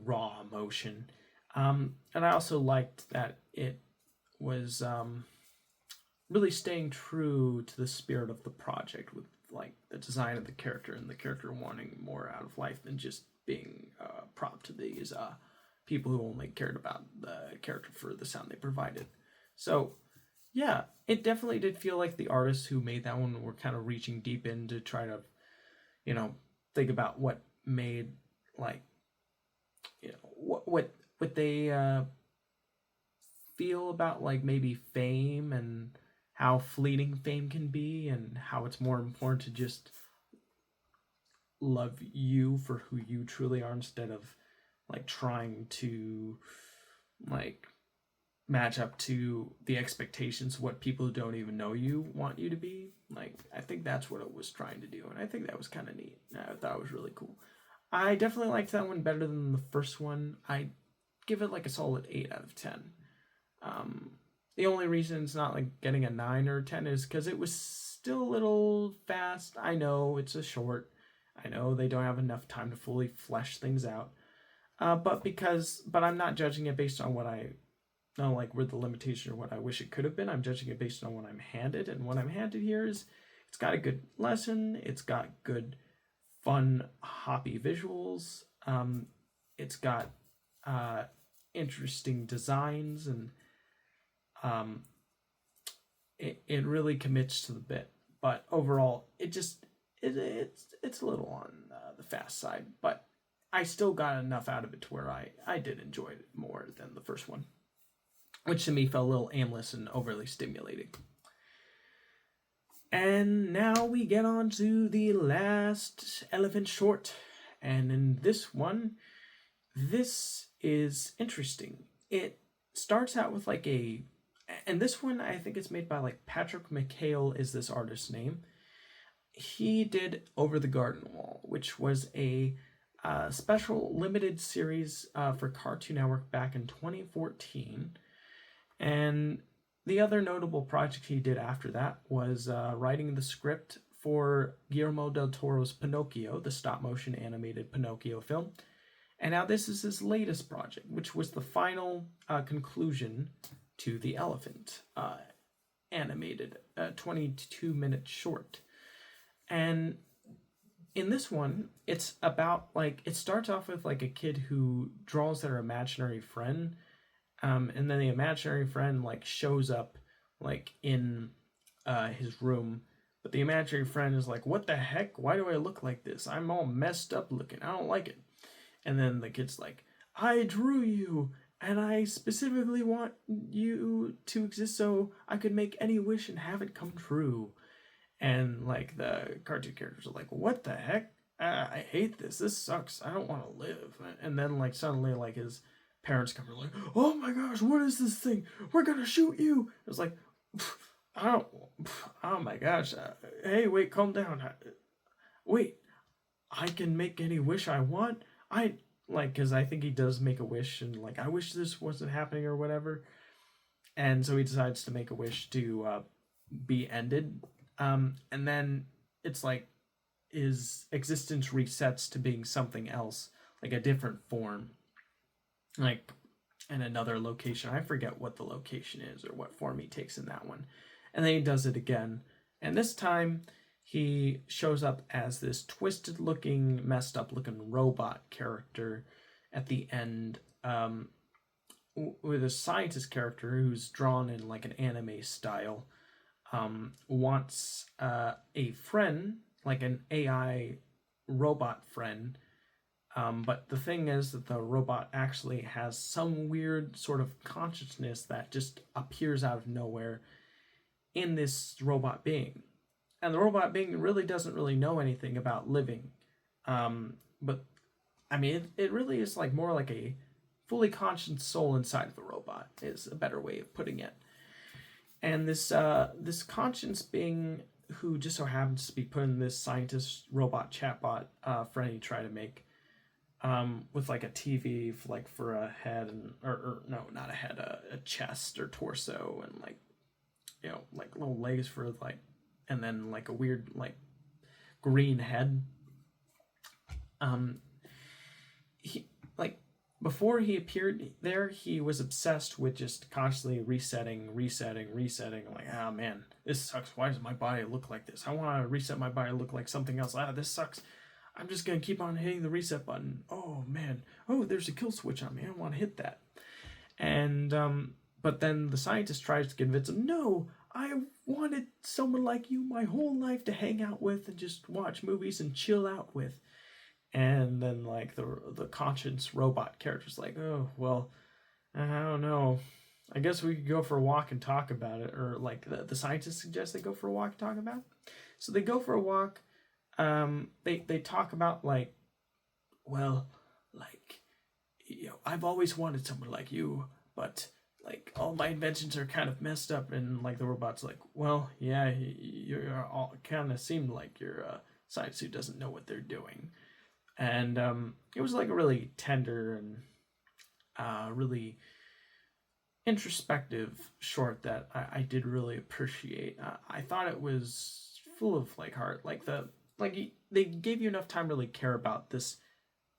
raw emotion. And I also liked that it was really staying true to the spirit of the project, with like the design of the character, and the character wanting more out of life than just being a prop to these people who only cared about the character for the sound they provided. So yeah, it definitely did feel like the artists who made that one were kind of reaching deep in to try to, think about what made like, what they feel about like maybe fame, and how fleeting fame can be, and how it's more important to just love you for who you truly are, instead of like trying to like match up to the expectations of what people who don't even know you want you to be. Like, I think that's what it was trying to do, and I think that was kind of neat. I thought it was really cool. I definitely liked that one better than the first one. I give it like a solid 8 out of 10. The only reason it's not like getting a 9 or 10 is because it was still a little fast. I know it's a short. I know they don't have enough time to fully flesh things out. But I'm not judging it based on what I know, like where the limitation or what I wish it could have been. I'm judging it based on what I'm handed, and what I'm handed here is it's got a good lesson. It's got good, fun, hoppy visuals. It's got interesting designs, and it really commits to the bit. but overall, it's a little on the fast side, but I still got enough out of it to where I did enjoy it more than the first one, which to me felt a little aimless and overly stimulating. And now we get on to the last elephant short, and in this one, this is interesting. It starts out with like and this one I think it's made by like Patrick McHale is this artist's name. He did Over the Garden Wall, which was a special limited series for Cartoon Network back in 2014. And the other notable project he did after that was writing the script for Guillermo del Toro's Pinocchio, the stop-motion animated Pinocchio film. And now this is his latest project, which was the final conclusion to The Elephant, animated 22-minute short. And in this one, it's about, like, it starts off with, like, a kid who draws their imaginary friend, and then the imaginary friend, like, shows up, like, in his room, but the imaginary friend is like, what the heck? Why do I look like this? I'm all messed up looking. I don't like it. And then the kid's like, I drew you, and I specifically want you to exist so I could make any wish and have it come true. And, like, the cartoon characters are like, what the heck? I hate this. This sucks. I don't want to live. And then, like, suddenly, like, his parents come and like, oh my gosh, what is this thing? We're gonna shoot you. It was like, oh my gosh. Hey, wait, calm down. Wait, I can make any wish I want? Because I think he does make a wish, and, like, I wish this wasn't happening or whatever. And so he decides to make a wish to be ended. And then it's like his existence resets to being something else, like a different form, like in another location. I forget what the location is or what form he takes in that one. And then he does it again. And this time he shows up as this twisted looking, messed up looking robot character at the end, with a scientist character who's drawn in like an anime style. Wants a friend, like an AI robot friend, but the thing is that the robot actually has some weird sort of consciousness that just appears out of nowhere in this robot being. And the robot being really doesn't really know anything about living. But, I mean, it really is like more like a fully conscious soul inside of the robot, is a better way of putting it. And this conscience being, who just so happens to be put in this scientist robot chatbot friend he tried to make, with like a TV for a head, and or no, not a head, a chest or torso, and like, you know, like little legs for like, and then like a weird like green head. He like. Before he appeared there, he was obsessed with just constantly resetting. Like, oh man, this sucks. Why does my body look like this? I want to reset my body to look like something else. This sucks. I'm just going to keep on hitting the reset button. Oh man. Oh, there's a kill switch on me. I don't want to hit that. And, but then the scientist tries to convince him, no, I wanted someone like you my whole life to hang out with and just watch movies and chill out with. And then, like, the conscious robot character's like, oh, well, I don't know. I guess we could go for a walk and talk about it. Or, like, the scientists suggest they go for a walk and talk about it. So they go for a walk. They talk about, like, well, like, you know, I've always wanted someone like you, but, like, all my inventions are kind of messed up. And, like, the robot's like, well, yeah, you're all kind of seem like you're a scientist who doesn't know what they're doing. And it was like a really tender and really introspective short that I did really appreciate. I thought it was full of like heart. They gave you enough time to really care about this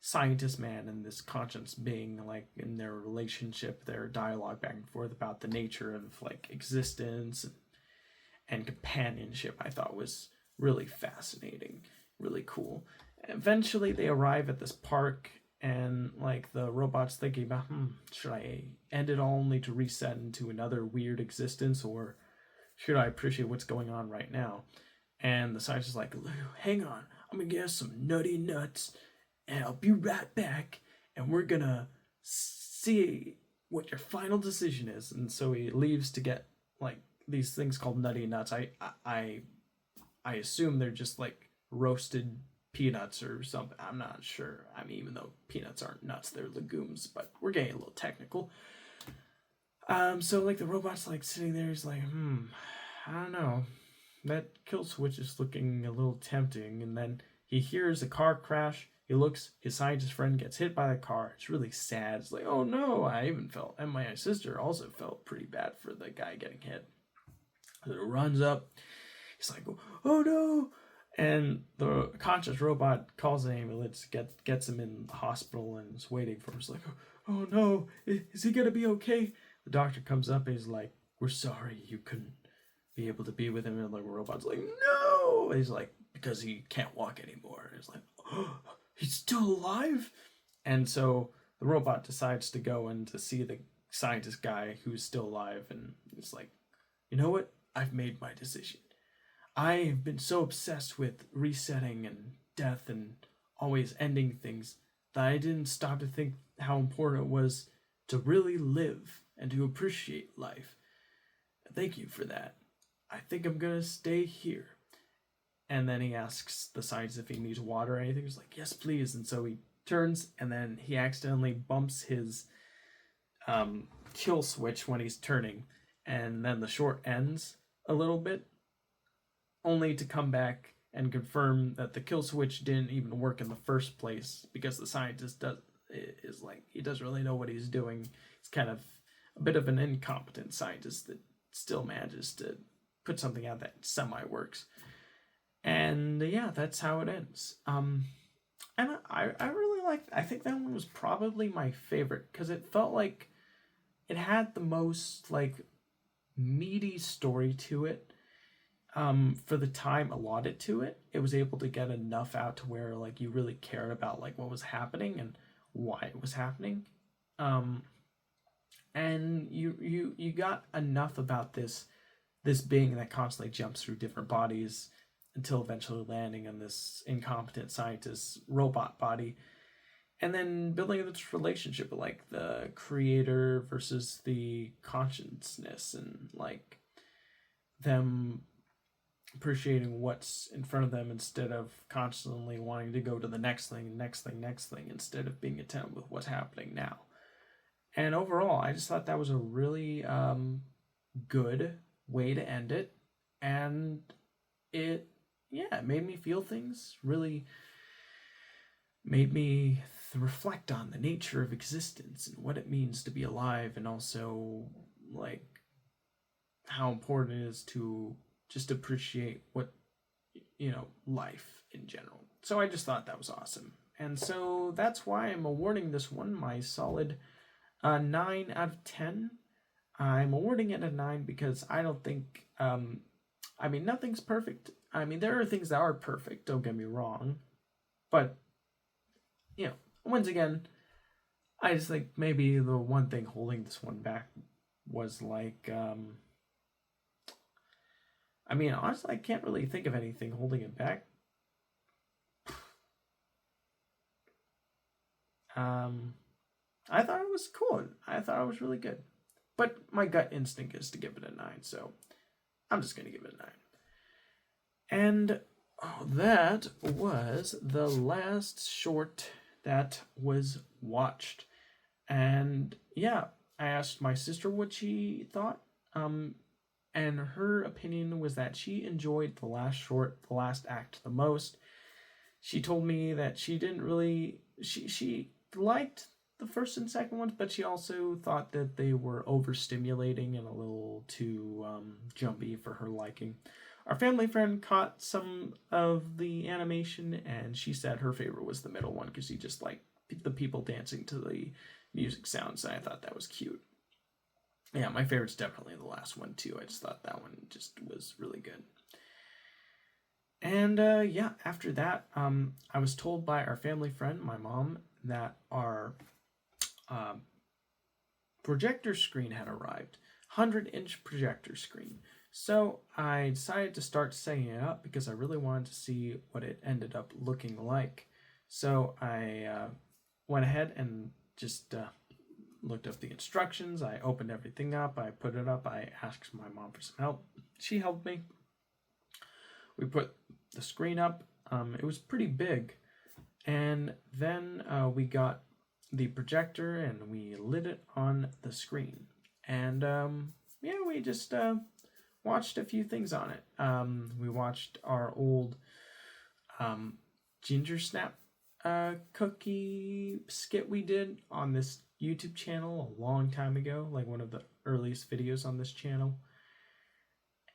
scientist man and this conscience being, like, in their relationship, their dialogue back and forth about the nature of like existence and companionship. I thought was really fascinating, really cool. Eventually they arrive at this park, and like the robot's thinking about, should I end it all only to reset into another weird existence, or should I appreciate what's going on right now? And the scientist is like, hang on, I'm gonna get us some nutty nuts, and I'll be right back, and we're gonna see what your final decision is. And so he leaves to get like these things called nutty nuts. I assume they're just like roasted peanuts or something. I'm not sure. I mean, even though peanuts aren't nuts, they're legumes, but we're getting a little technical. So like the robot's like sitting there, he's like, I don't know. That kill switch is looking a little tempting, and then he hears a car crash. He looks, his scientist friend gets hit by the car. It's really sad. It's like, oh no, I even felt, and my sister also felt pretty bad for the guy getting hit. So it runs up. He's like, oh no. And the conscious robot calls an ambulance, gets him in the hospital, and is waiting for him. He's like, oh no, is he gonna be okay? The doctor comes up and he's like, we're sorry you couldn't be able to be with him. And the robot's like, no. And he's like, because he can't walk anymore. And he's like, oh, he's still alive? And so the robot decides to go and to see the scientist guy who's still alive. And it's like, you know what? I've made my decision. I've been so obsessed with resetting and death and always ending things that I didn't stop to think how important it was to really live and to appreciate life. Thank you for that. I think I'm gonna stay here. And then he asks the scientist if he needs water or anything. He's like, yes, please. And so he turns, and then he accidentally bumps his kill switch when he's turning. And then the short ends a little bit, only to come back and confirm that the kill switch didn't even work in the first place, because the scientist is like, he doesn't really know what he's doing. He's kind of a bit of an incompetent scientist that still manages to put something out that semi works. And yeah, that's how it ends. And I really liked, I think that one was probably my favorite, because it felt like it had the most like meaty story to it. For the time allotted to it, it was able to get enough out to where like you really cared about like what was happening and why it was happening. And you got enough about this being that constantly jumps through different bodies until eventually landing on this incompetent scientist robot body, and then building this relationship with like the creator versus the consciousness, and like them appreciating what's in front of them instead of constantly wanting to go to the next thing, instead of being attentive with what's happening now. And overall, I just thought that was a really good way to end it. And it made me feel things, really made me reflect on the nature of existence and what it means to be alive, and also like how important it is to just appreciate what, life in general. So I just thought that was awesome. And so that's why I'm awarding this one my solid 9 out of 10. I'm awarding it a 9 because I don't think, nothing's perfect. I mean, there are things that are perfect, don't get me wrong. But, once again, I just think maybe the one thing holding this one back was like, honestly, I can't really think of anything holding it back. I thought it was cool. I thought it was really good. But my gut instinct is to give it a 9, so I'm just going to give it a 9. And that was the last short that was watched. And yeah, I asked my sister what she thought. And her opinion was that she enjoyed the last act the most. She told me that she didn't really, she liked the first and second ones, but she also thought that they were overstimulating and a little too jumpy for her liking. Our family friend caught some of the animation, and she said her favorite was the middle one because she just liked the people dancing to the music sounds, and I thought that was cute. Yeah, my favorite's definitely the last one too. I just thought that one just was really good. And after that, I was told by our family friend, my mom, that our projector screen had arrived. 100-inch projector screen. So I decided to start setting it up because I really wanted to see what it ended up looking like. So I went ahead and just looked up the instructions. I opened everything up. I put it up. I asked my mom for some help. She helped me. We put the screen up. It was pretty big. And then we got the projector and we lit it on the screen. And yeah, we just watched a few things on it. We watched our old ginger snap cookie skit we did on this YouTube channel a long time ago, like one of the earliest videos on this channel.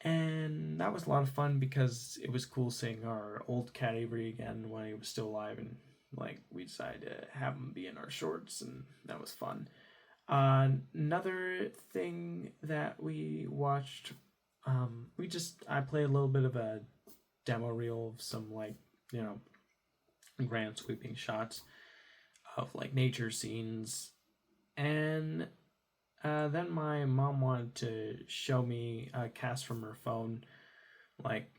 And that was a lot of fun because it was cool seeing our old cat Avery again when he was still alive, and like we decided to have him be in our shorts, and that was fun. Another thing that we watched, I played a little bit of a demo reel of some grand sweeping shots of like nature scenes, and then my mom wanted to show me a cast from her phone, like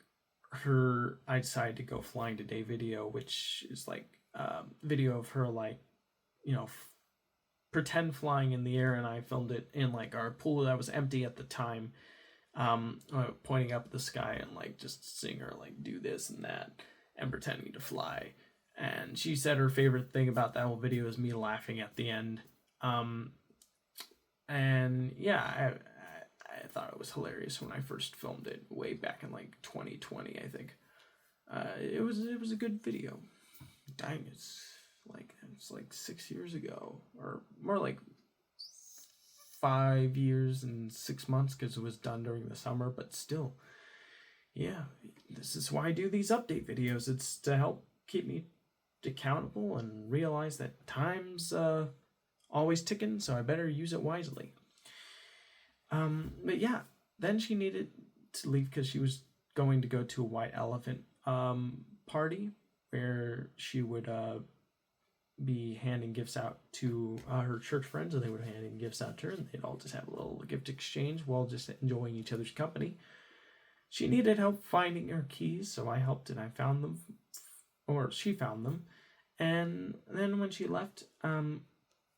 her I decided to go flying today video, which is like video of her like pretend flying in the air, and I filmed it in like our pool that was empty at the time, pointing up at the sky and like just seeing her like do this and that and pretending to fly. And she said her favorite thing about that whole video is me laughing at the end. And yeah, I thought it was hilarious when I first filmed it way back in like 2020, I think. It was a good video. Dang, it's like 6 years ago, or more like 5 years and 6 months because it was done during the summer. But still, yeah, this is why I do these update videos. It's to help keep me accountable and realize that time's always ticking, so I better use it wisely. But yeah, then she needed to leave because she was going to go to a white elephant party where she would be handing gifts out to her church friends, and they would hand gifts out to her, and they'd all just have a little gift exchange while just enjoying each other's company. She needed help finding her keys, so I helped and I found them, or she found them. And then when she left,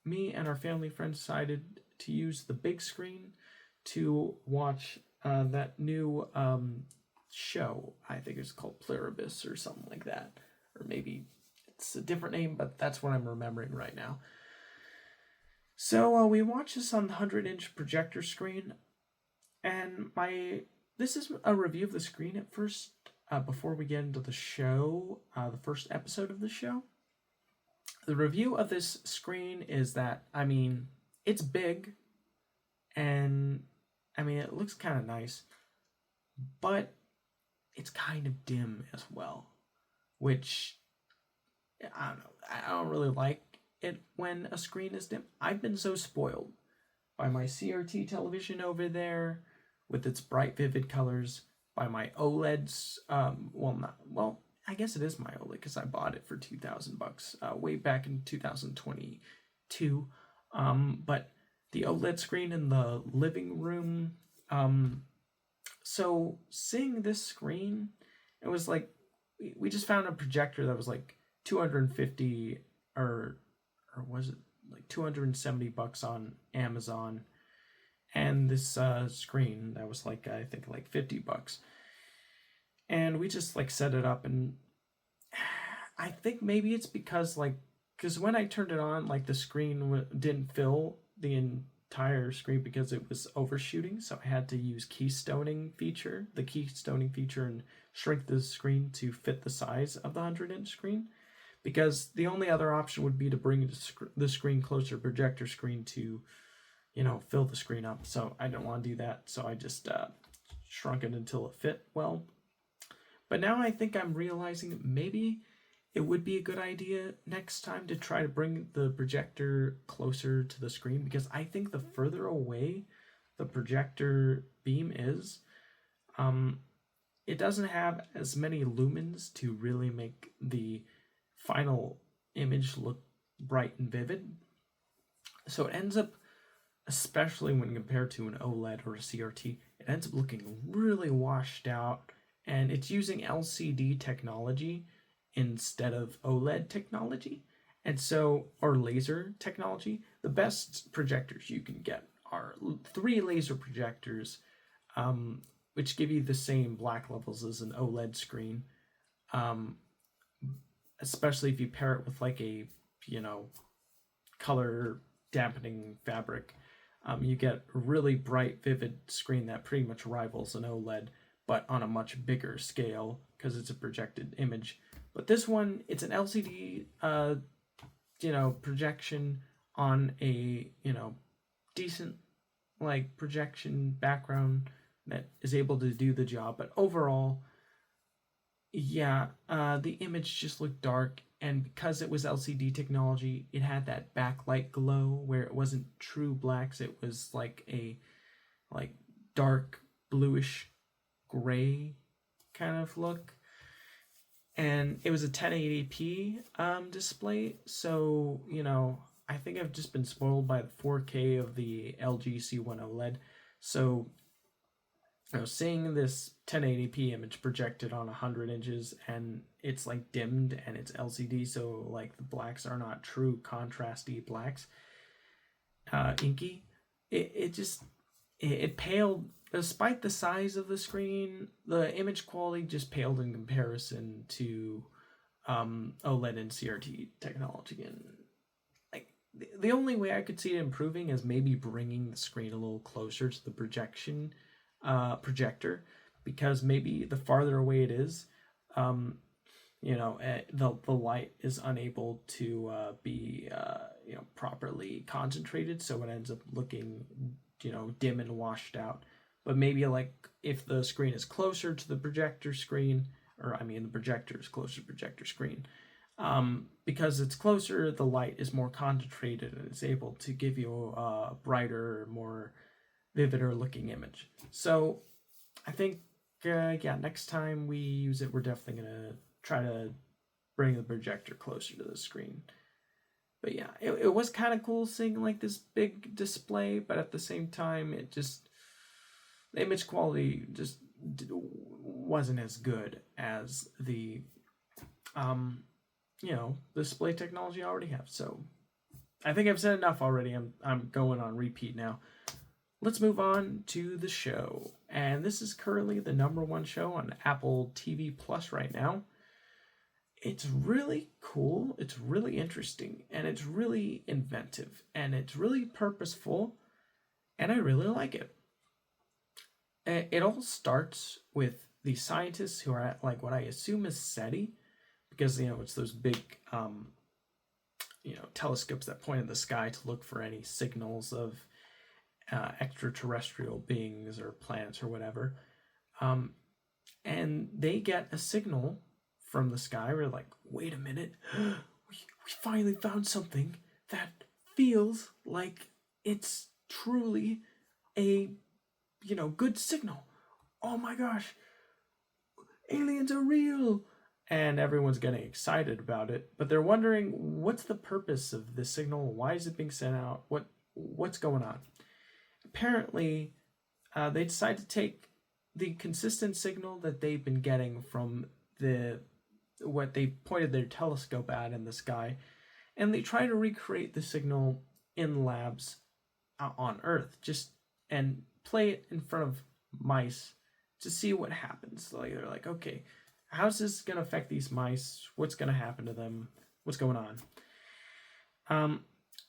me and our family friends decided to use the big screen to watch that new show. I think it's called Pluribus or something like that. Or maybe it's a different name, but that's what I'm remembering right now. So we watched this on the 100-inch projector screen. And this is a review of the screen at first, before we get into the show, the first episode of the show. The review of this screen is that, it's big, and, it looks kind of nice, but it's kind of dim as well, which, I don't know, I don't really like it when a screen is dim. I've been so spoiled by my CRT television over there, with its bright, vivid colors, by my OLEDs, I guess it is my OLED because I bought it for $2,000 way back in 2022. But the OLED screen in the living room. So seeing this screen, it was like we just found a projector that was like $250 or was it like $270 on Amazon, and this screen that was like I think like $50. And we just like set it up, and I think maybe it's because when I turned it on, like the screen didn't fill the entire screen because it was overshooting, so I had to use the keystoning feature and shrink the screen to fit the size of the 100-inch screen, because the only other option would be to bring the screen closer, projector screen, to fill the screen up. So I didn't want to do that, so I just shrunk it until it fit well. But now I think I'm realizing maybe it would be a good idea next time to try to bring the projector closer to the screen, because I think the further away the projector beam is, it doesn't have as many lumens to really make the final image look bright and vivid. So it ends up especially when compared to an OLED or a CRT, it ends up looking really washed out, and it's using LCD technology instead of OLED technology. And so, or laser technology, the best projectors you can get are three laser projectors, which give you the same black levels as an OLED screen. Um, Especially if you pair it with like a, color dampening fabric, you get a really bright, vivid screen that pretty much rivals an OLED, but on a much bigger scale because it's a projected image. But this one, it's an LCD, projection on a, decent like projection background that is able to do the job. But overall, yeah, the image just looked dark, and because it was LCD technology, it had that backlight glow where it wasn't true blacks. It was like a like dark bluish gray kind of look, and it was a 1080p display. So I think I've just been spoiled by the 4K of the LG C1 OLED. So seeing this 1080p image projected on 100 inches and it's like dimmed and it's LCD, so like the blacks are not true contrasty blacks, inky, it paled. Despite the size of the screen, the image quality just paled in comparison to OLED and CRT technology. And like the only way I could see it improving is maybe bringing the screen a little closer to the projector, because maybe the farther away it is, the light is unable to be properly concentrated, so it ends up looking dim and washed out. But maybe like if the screen is closer to the projector screen, or I mean the projector is closer to the projector screen, because it's closer, the light is more concentrated and it's able to give you a brighter, more vivider looking image. So I think next time we use it, we're definitely gonna try to bring the projector closer to the screen. But yeah, it was kind of cool seeing like this big display, but at the same time, the image quality just wasn't as good as the display technology I already have. So I think I've said enough already. I'm going on repeat now. Let's move on to the show. And this is currently the #1 show on Apple TV Plus right now. It's really cool, it's really interesting, and it's really inventive, and it's really purposeful, and I really like it. It all starts with the scientists who are at like what I assume is SETI, because it's those big telescopes that point in the sky to look for any signals of extraterrestrial beings or planets or whatever. And they get a signal from the sky. We're like, wait a minute, we finally found something that feels like it's truly a good signal. Oh my gosh, aliens are real. And everyone's getting excited about it, but they're wondering, what's the purpose of this signal? Why is it being sent out? What's going on? Apparently, they decide to take the consistent signal that they've been getting from what they pointed their telescope at in the sky, and they try to recreate the signal in labs on Earth, and play it in front of mice to see what happens. Like they're like, okay, how's this gonna affect these mice? What's gonna happen to them? What's going on?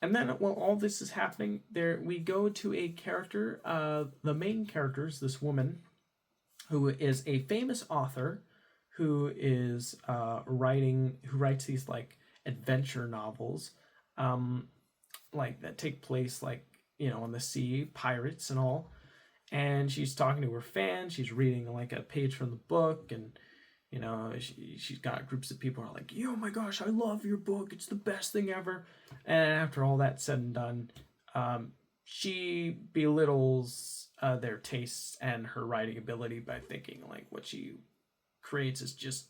And then while all this is happening, we go to a character. The main character is this woman who is a famous author who is who writes these like adventure novels, like that take place like on the sea, pirates and all. And she's talking to her fans. She's reading like a page from the book, and she's got groups of people who are like, oh my gosh, I love your book, it's the best thing ever. And after all that's said and done, she belittles their tastes and her writing ability by thinking like what she creates is just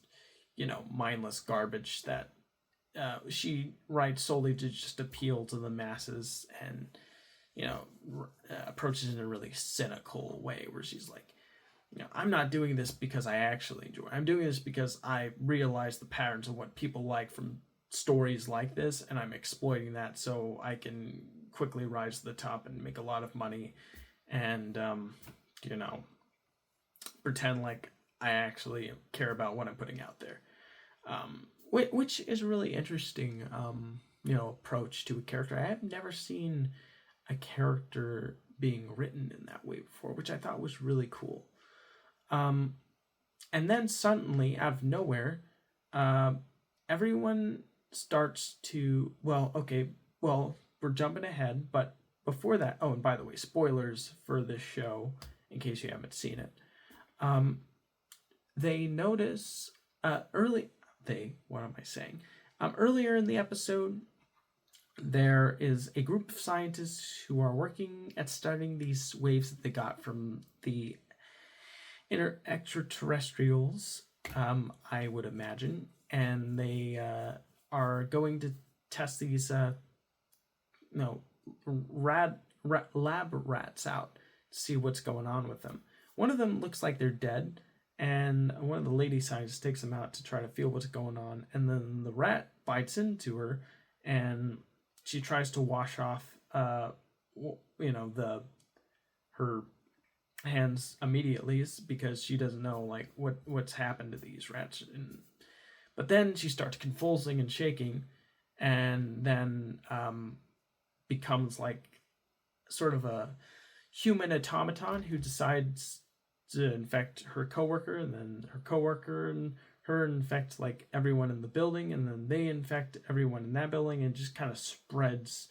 mindless garbage that she writes solely to just appeal to the masses. And approaches in a really cynical way, where she's like, I'm not doing this because I actually enjoy it. I'm doing this because I realize the patterns of what people like from stories like this, and I'm exploiting that so I can quickly rise to the top and make a lot of money, and pretend like I actually care about what I'm putting out there. Which is a really interesting approach to a character. I have never seen a character being written in that way before, which I thought was really cool. And then suddenly, out of nowhere, everyone starts to, we're jumping ahead, but before that, oh, and by the way, spoilers for this show, in case you haven't seen it. They notice, what am I saying? Earlier in the episode, there is a group of scientists who are working at studying these waves that they got from the extraterrestrials, I would imagine, and they are going to test these lab rats out to see what's going on with them. One of them looks like they're dead, and one of the lady scientists takes them out to try to feel what's going on, and then the rat bites into her, and she tries to wash off her hands immediately, because she doesn't know like what's happened to these rats. But then she starts convulsing and shaking, and then becomes like sort of a human automaton who decides to infect her coworker, and then her coworker and her infect like everyone in the building, and then they infect everyone in that building, and just kind of spreads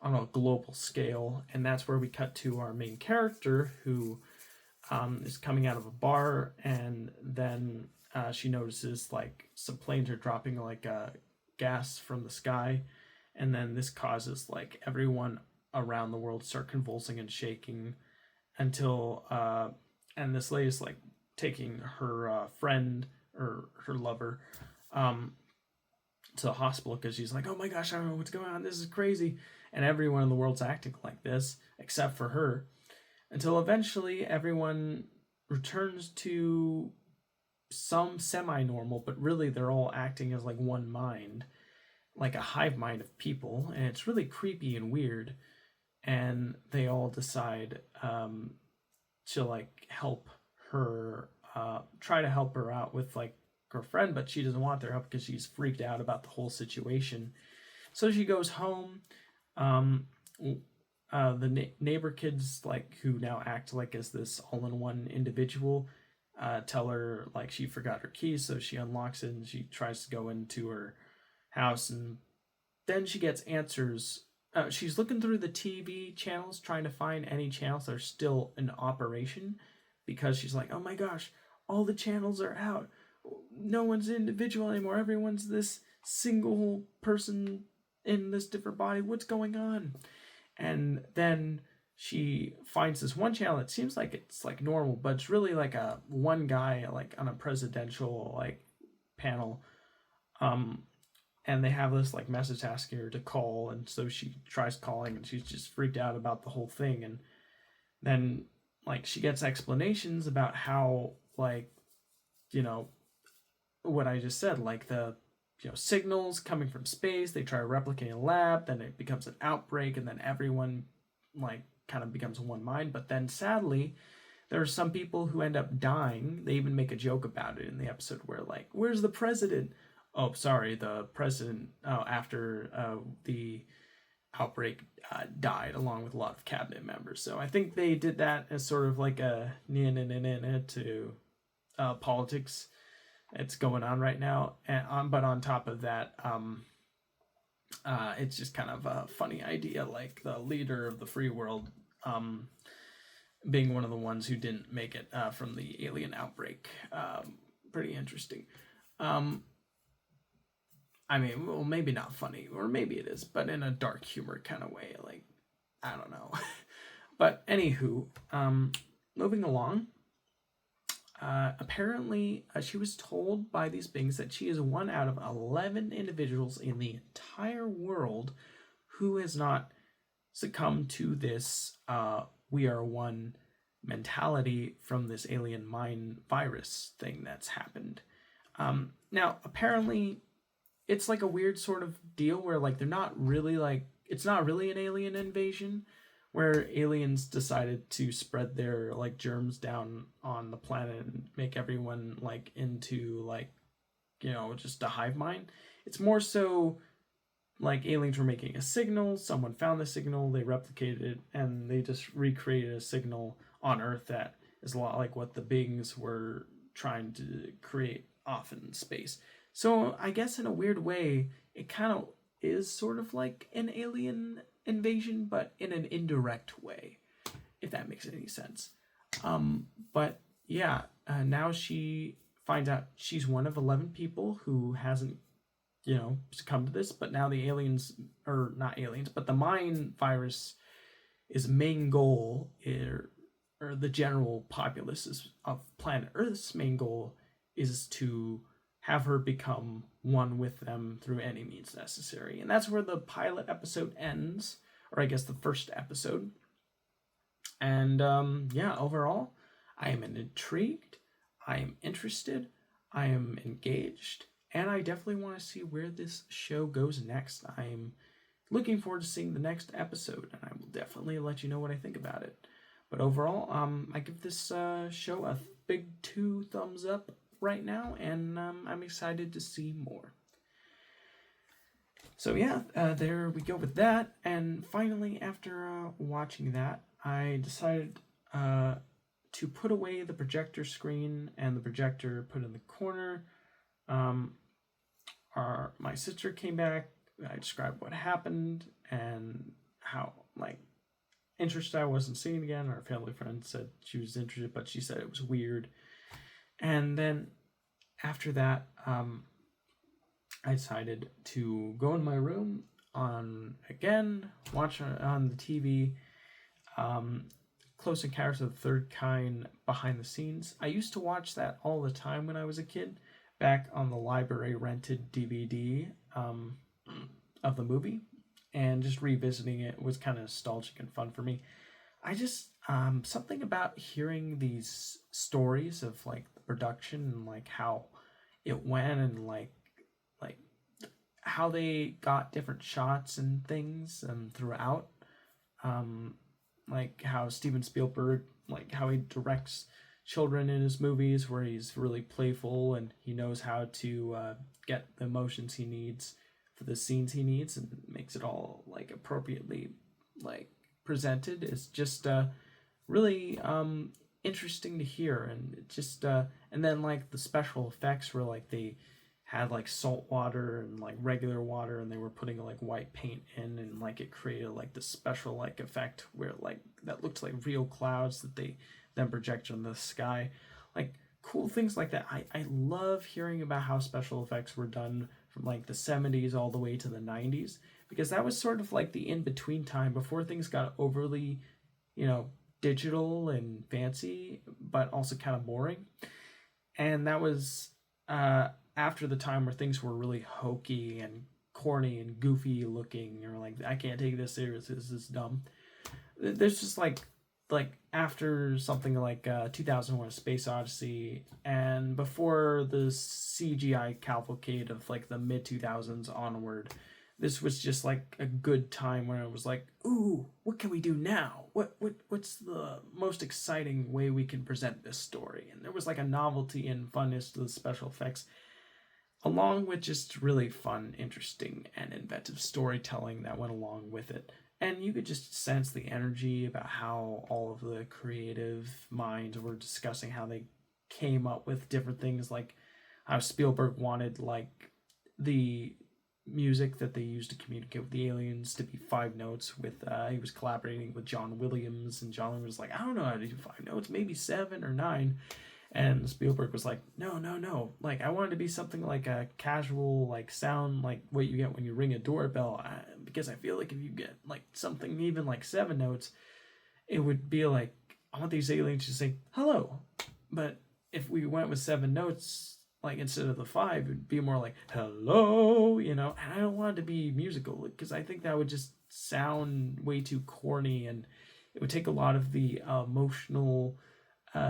on a global scale. And that's where we cut to our main character, who is coming out of a bar, and then she notices like some planes are dropping like gas from the sky, and then this causes like everyone around the world to start convulsing and shaking until and this lady's like taking her friend or her lover to the hospital, because she's like, oh my gosh, I don't know what's going on, this is crazy. And everyone in the world's acting like this except for her, until eventually everyone returns to some semi-normal, but really they're all acting as like one mind, like a hive mind of people, and it's really creepy and weird. And they all decide to like help her, try to help her out with like her friend, but she doesn't want their help because she's freaked out about the whole situation. So she goes home. The neighbor kids, like, who now act like as this all-in-one individual, tell her like she forgot her keys, so she unlocks it and she tries to go into her house, and then she gets answers. She's looking through the TV channels trying to find any channels that are still in operation, because she's like, oh my gosh, all the channels are out, no one's individual anymore, everyone's this single person in this different body, what's going on? And then she finds this one channel that seems like it's like normal, but it's really like a one guy like on a presidential like panel, and they have this like message asking her to call, and so she tries calling, and she's just freaked out about the whole thing. And then like she gets explanations about how, like, what I just said, like the signals coming from space, they try to replicate in a lab, then it becomes an outbreak, and then everyone like kind of becomes one mind. But then sadly, there are some people who end up dying. They even make a joke about it in the episode, where like, where's the president? Oh, sorry, the president, after the outbreak, died along with a lot of cabinet members. So I think they did that as sort of like a to politics that's going on right now. And but on top of that, it's just kind of a funny idea, like the leader of the free world being one of the ones who didn't make it from the alien outbreak. Pretty interesting. I mean, well, maybe not funny, or maybe it is, but in a dark humor kind of way. Like, I don't know. But anywho, moving along. Apparently, she was told by these beings that she is one out of 11 individuals in the entire world who has not succumb to this we are one mentality from this alien mind virus thing that's happened. Now, apparently, it's like a weird sort of deal where like they're not really like it's not really an alien invasion, where aliens decided to spread their like germs down on the planet and make everyone like into like just a hive mind. It's more so like aliens were making a signal, someone found the signal, they replicated it, and they just recreated a signal on Earth that is a lot like what the beings were trying to create off in space. So I guess in a weird way, it kind of is sort of like an alien invasion, but in an indirect way, if that makes any sense. But yeah, now she finds out she's one of 11 people who hasn't, succumbed to this, but now the aliens, or not aliens, but the mind virus is main goal, or the general populace of planet Earth's main goal is to have her become one with them through any means necessary. And that's where the pilot episode ends, or I guess the first episode. And yeah, overall, I am intrigued, I am interested, I am engaged, and I definitely want to see where this show goes next. I'm looking forward to seeing the next episode, and I will definitely let you know what I think about it. But overall, I give this show a big 2 thumbs up right now, and I'm excited to see more. So yeah, there we go with that. And finally, after watching that, I decided to put away the projector screen and the projector put in the corner. My sister came back. I described what happened and how interested I was in seeing it again. Our family friend said she was interested, but she said it was weird. And then after that, I decided to go in my room watch on the TV, Close Encounters of the Third Kind behind the scenes. I used to watch that all the time when I was a kid, back on the library rented DVD of the movie, and just revisiting it was kind of nostalgic and fun for me. I just something about hearing these stories of like the production and like how it went and like how they got different shots and things throughout, like how Steven Spielberg, like how he directs children in his movies, where he's really playful and he knows how to get the emotions he needs for the scenes he needs and makes it all like appropriately like presented. Is just really interesting to hear. And it just and then like the special effects were like they had like salt water and like regular water, and they were putting like white paint in, and like it created like this special like effect where like that looked like real clouds that they then projected in the sky. Like cool things like that. I love hearing about how special effects were done from like the 70s all the way to the 90s, because that was sort of like the in-between time before things got overly, digital and fancy, but also kind of boring. And that was after the time where things were really hokey and corny and goofy looking. You're like, I can't take this serious. This is dumb. There's just like after something like 2001: A Space Odyssey, and before the CGI cavalcade of like the mid 2000s onward, this was just like a good time when it was like, ooh, what can we do now? What's the most exciting way we can present this story? And there was like a novelty and funness to the special effects, along with just really fun, interesting, and inventive storytelling that went along with it. And you could just sense the energy about how all of the creative minds were discussing how they came up with different things, like how Spielberg wanted like the music that they used to communicate with the aliens to be 5 notes. With he was collaborating with John Williams, and John was like, I don't know how to do 5 notes, maybe 7 or 9. And Spielberg was like, no. Like, I want it to be something like a casual, like, sound like what you get when you ring a doorbell. Because I feel like if you get, like, something even like 7 notes, it would be like, I want these aliens to say, hello. But if we went with 7 notes, like instead of the 5, it'd be more like hello, you know. And I don't want it to be musical because I think that would just sound way too corny, and it would take a lot of the emotional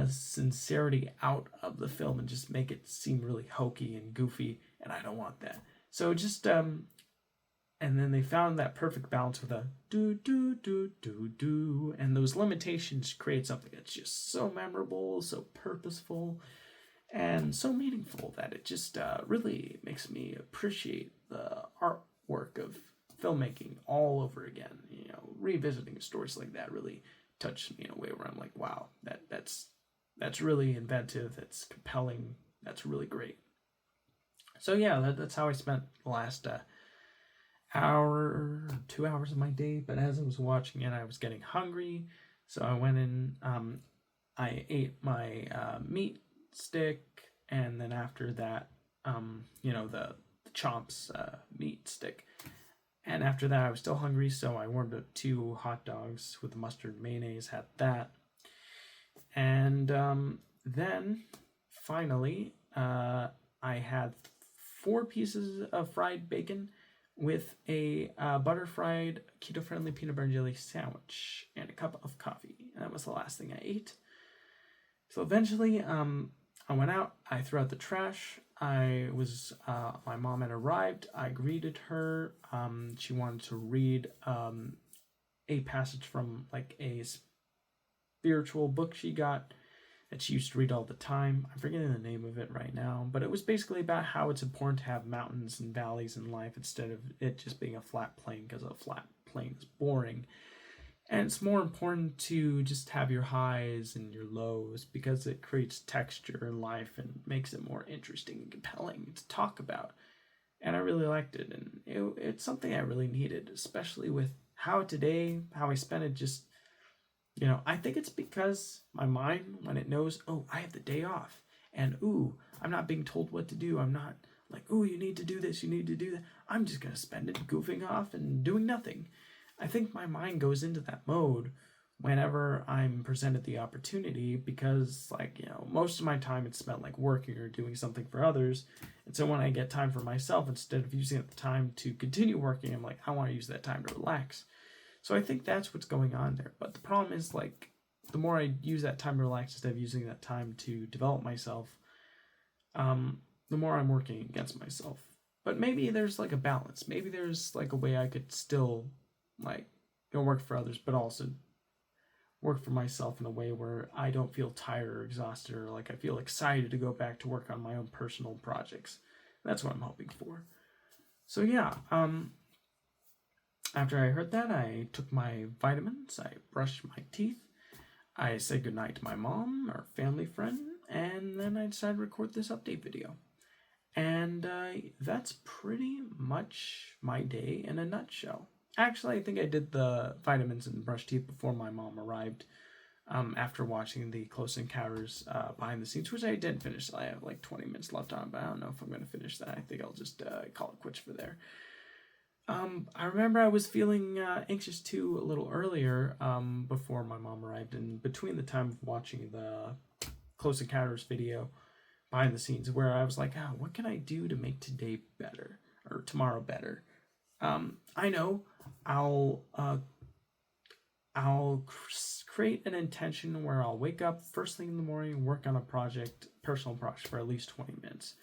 sincerity out of the film and just make it seem really hokey and goofy, and I don't want that. So just and then they found that perfect balance with a do do do do do, and those limitations create something that's just so memorable, so purposeful, and so meaningful that it just really makes me appreciate the artwork of filmmaking all over again. You know, revisiting stories like that really touched me in a way where I'm like, wow, that's really inventive, that's compelling, that's really great. So yeah, that's how I spent the last hour, 2 hours of my day. But as I was watching it, I was getting hungry, so I went in. I ate my meat stick, and then after that, the Chomps meat stick. And after that, I was still hungry, so I warmed up 2 hot dogs with mustard and mayonnaise. Had that, and then finally, I had 4 pieces of fried bacon with a butter fried keto friendly peanut butter and jelly sandwich and a cup of coffee. And that was the last thing I ate. So eventually, I went out. I threw out the trash. My mom had arrived. I greeted her. She wanted to read a passage from like a spiritual book she got that she used to read all the time. I'm forgetting the name of it right now, but it was basically about how it's important to have mountains and valleys in life instead of it just being a flat plane, because a flat plane is boring. And it's more important to just have your highs and your lows because it creates texture in life and makes it more interesting and compelling to talk about. And I really liked it, and it's something I really needed, especially with how I spent it, just, you know, I think it's because my mind, when it knows, oh, I have the day off, and ooh, I'm not being told what to do. I'm not like, ooh, you need to do this, you need to do that. I'm just going to spend it goofing off and doing nothing. I think my mind goes into that mode whenever I'm presented the opportunity because, like, you know, most of my time it's spent like working or doing something for others. And so when I get time for myself, instead of using the time to continue working, I'm like, I want to use that time to relax. So I think that's what's going on there. But the problem is, like, the more I use that time to relax instead of using that time to develop myself, the more I'm working against myself. But maybe there's like a balance. Maybe there's like a way I could still, like, you know, work for others, but also work for myself in a way where I don't feel tired or exhausted, or like I feel excited to go back to work on my own personal projects. That's what I'm hoping for. So yeah, after I heard that, I took my vitamins, I brushed my teeth, I said goodnight to my mom, our family friend, and then I decided to record this update video. And that's pretty much my day in a nutshell. Actually, I think I did the vitamins and brush teeth before my mom arrived, after watching the Close Encounters behind the scenes, which I didn't finish. I have like 20 minutes left on, but I don't know if I'm going to finish that. I think I'll just call it quits for there. I remember I was feeling anxious too a little earlier, before my mom arrived, and between the time of watching the Close Encounters video behind the scenes, where I was like, oh, what can I do to make today better or tomorrow better? I know I'll create an intention where I'll wake up first thing in the morning, work on a personal project for at least 20 minutes.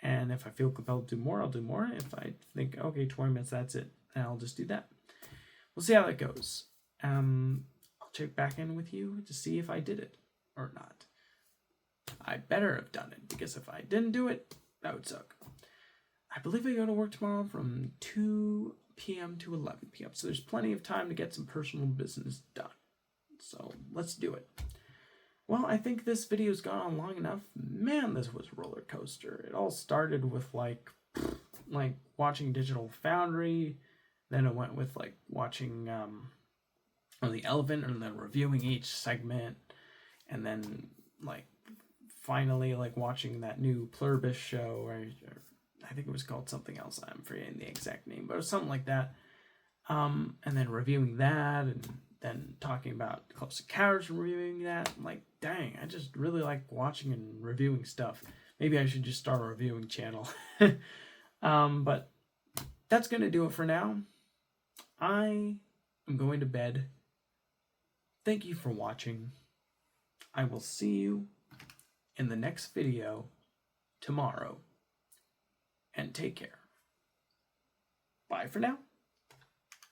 And if I feel compelled to do more, I'll do more. If I think, okay, 20 minutes, that's it, then I'll just do that. We'll see how that goes. I'll check back in with you to see if I did it or not. I better have done it, because if I didn't do it, that would suck. I believe I go to work tomorrow from 2 p.m. to 11 p.m. So there's plenty of time to get some personal business done. So let's do it. Well, I think this video's gone on long enough. Man, this was a roller coaster. It all started with like watching Digital Foundry. Then it went with like watching The Elephant, and then reviewing each segment. And then like finally like watching that new Pluribus show, or I think it was called something else. I'm forgetting the exact name, but it was something like that. And then reviewing that, and then talking about Close Encounters and reviewing that. I'm like, dang, I just really like watching and reviewing stuff. Maybe I should just start a reviewing channel. But that's going to do it for now. I am going to bed. Thank you for watching. I will see you in the next video tomorrow. And take care. Bye for now.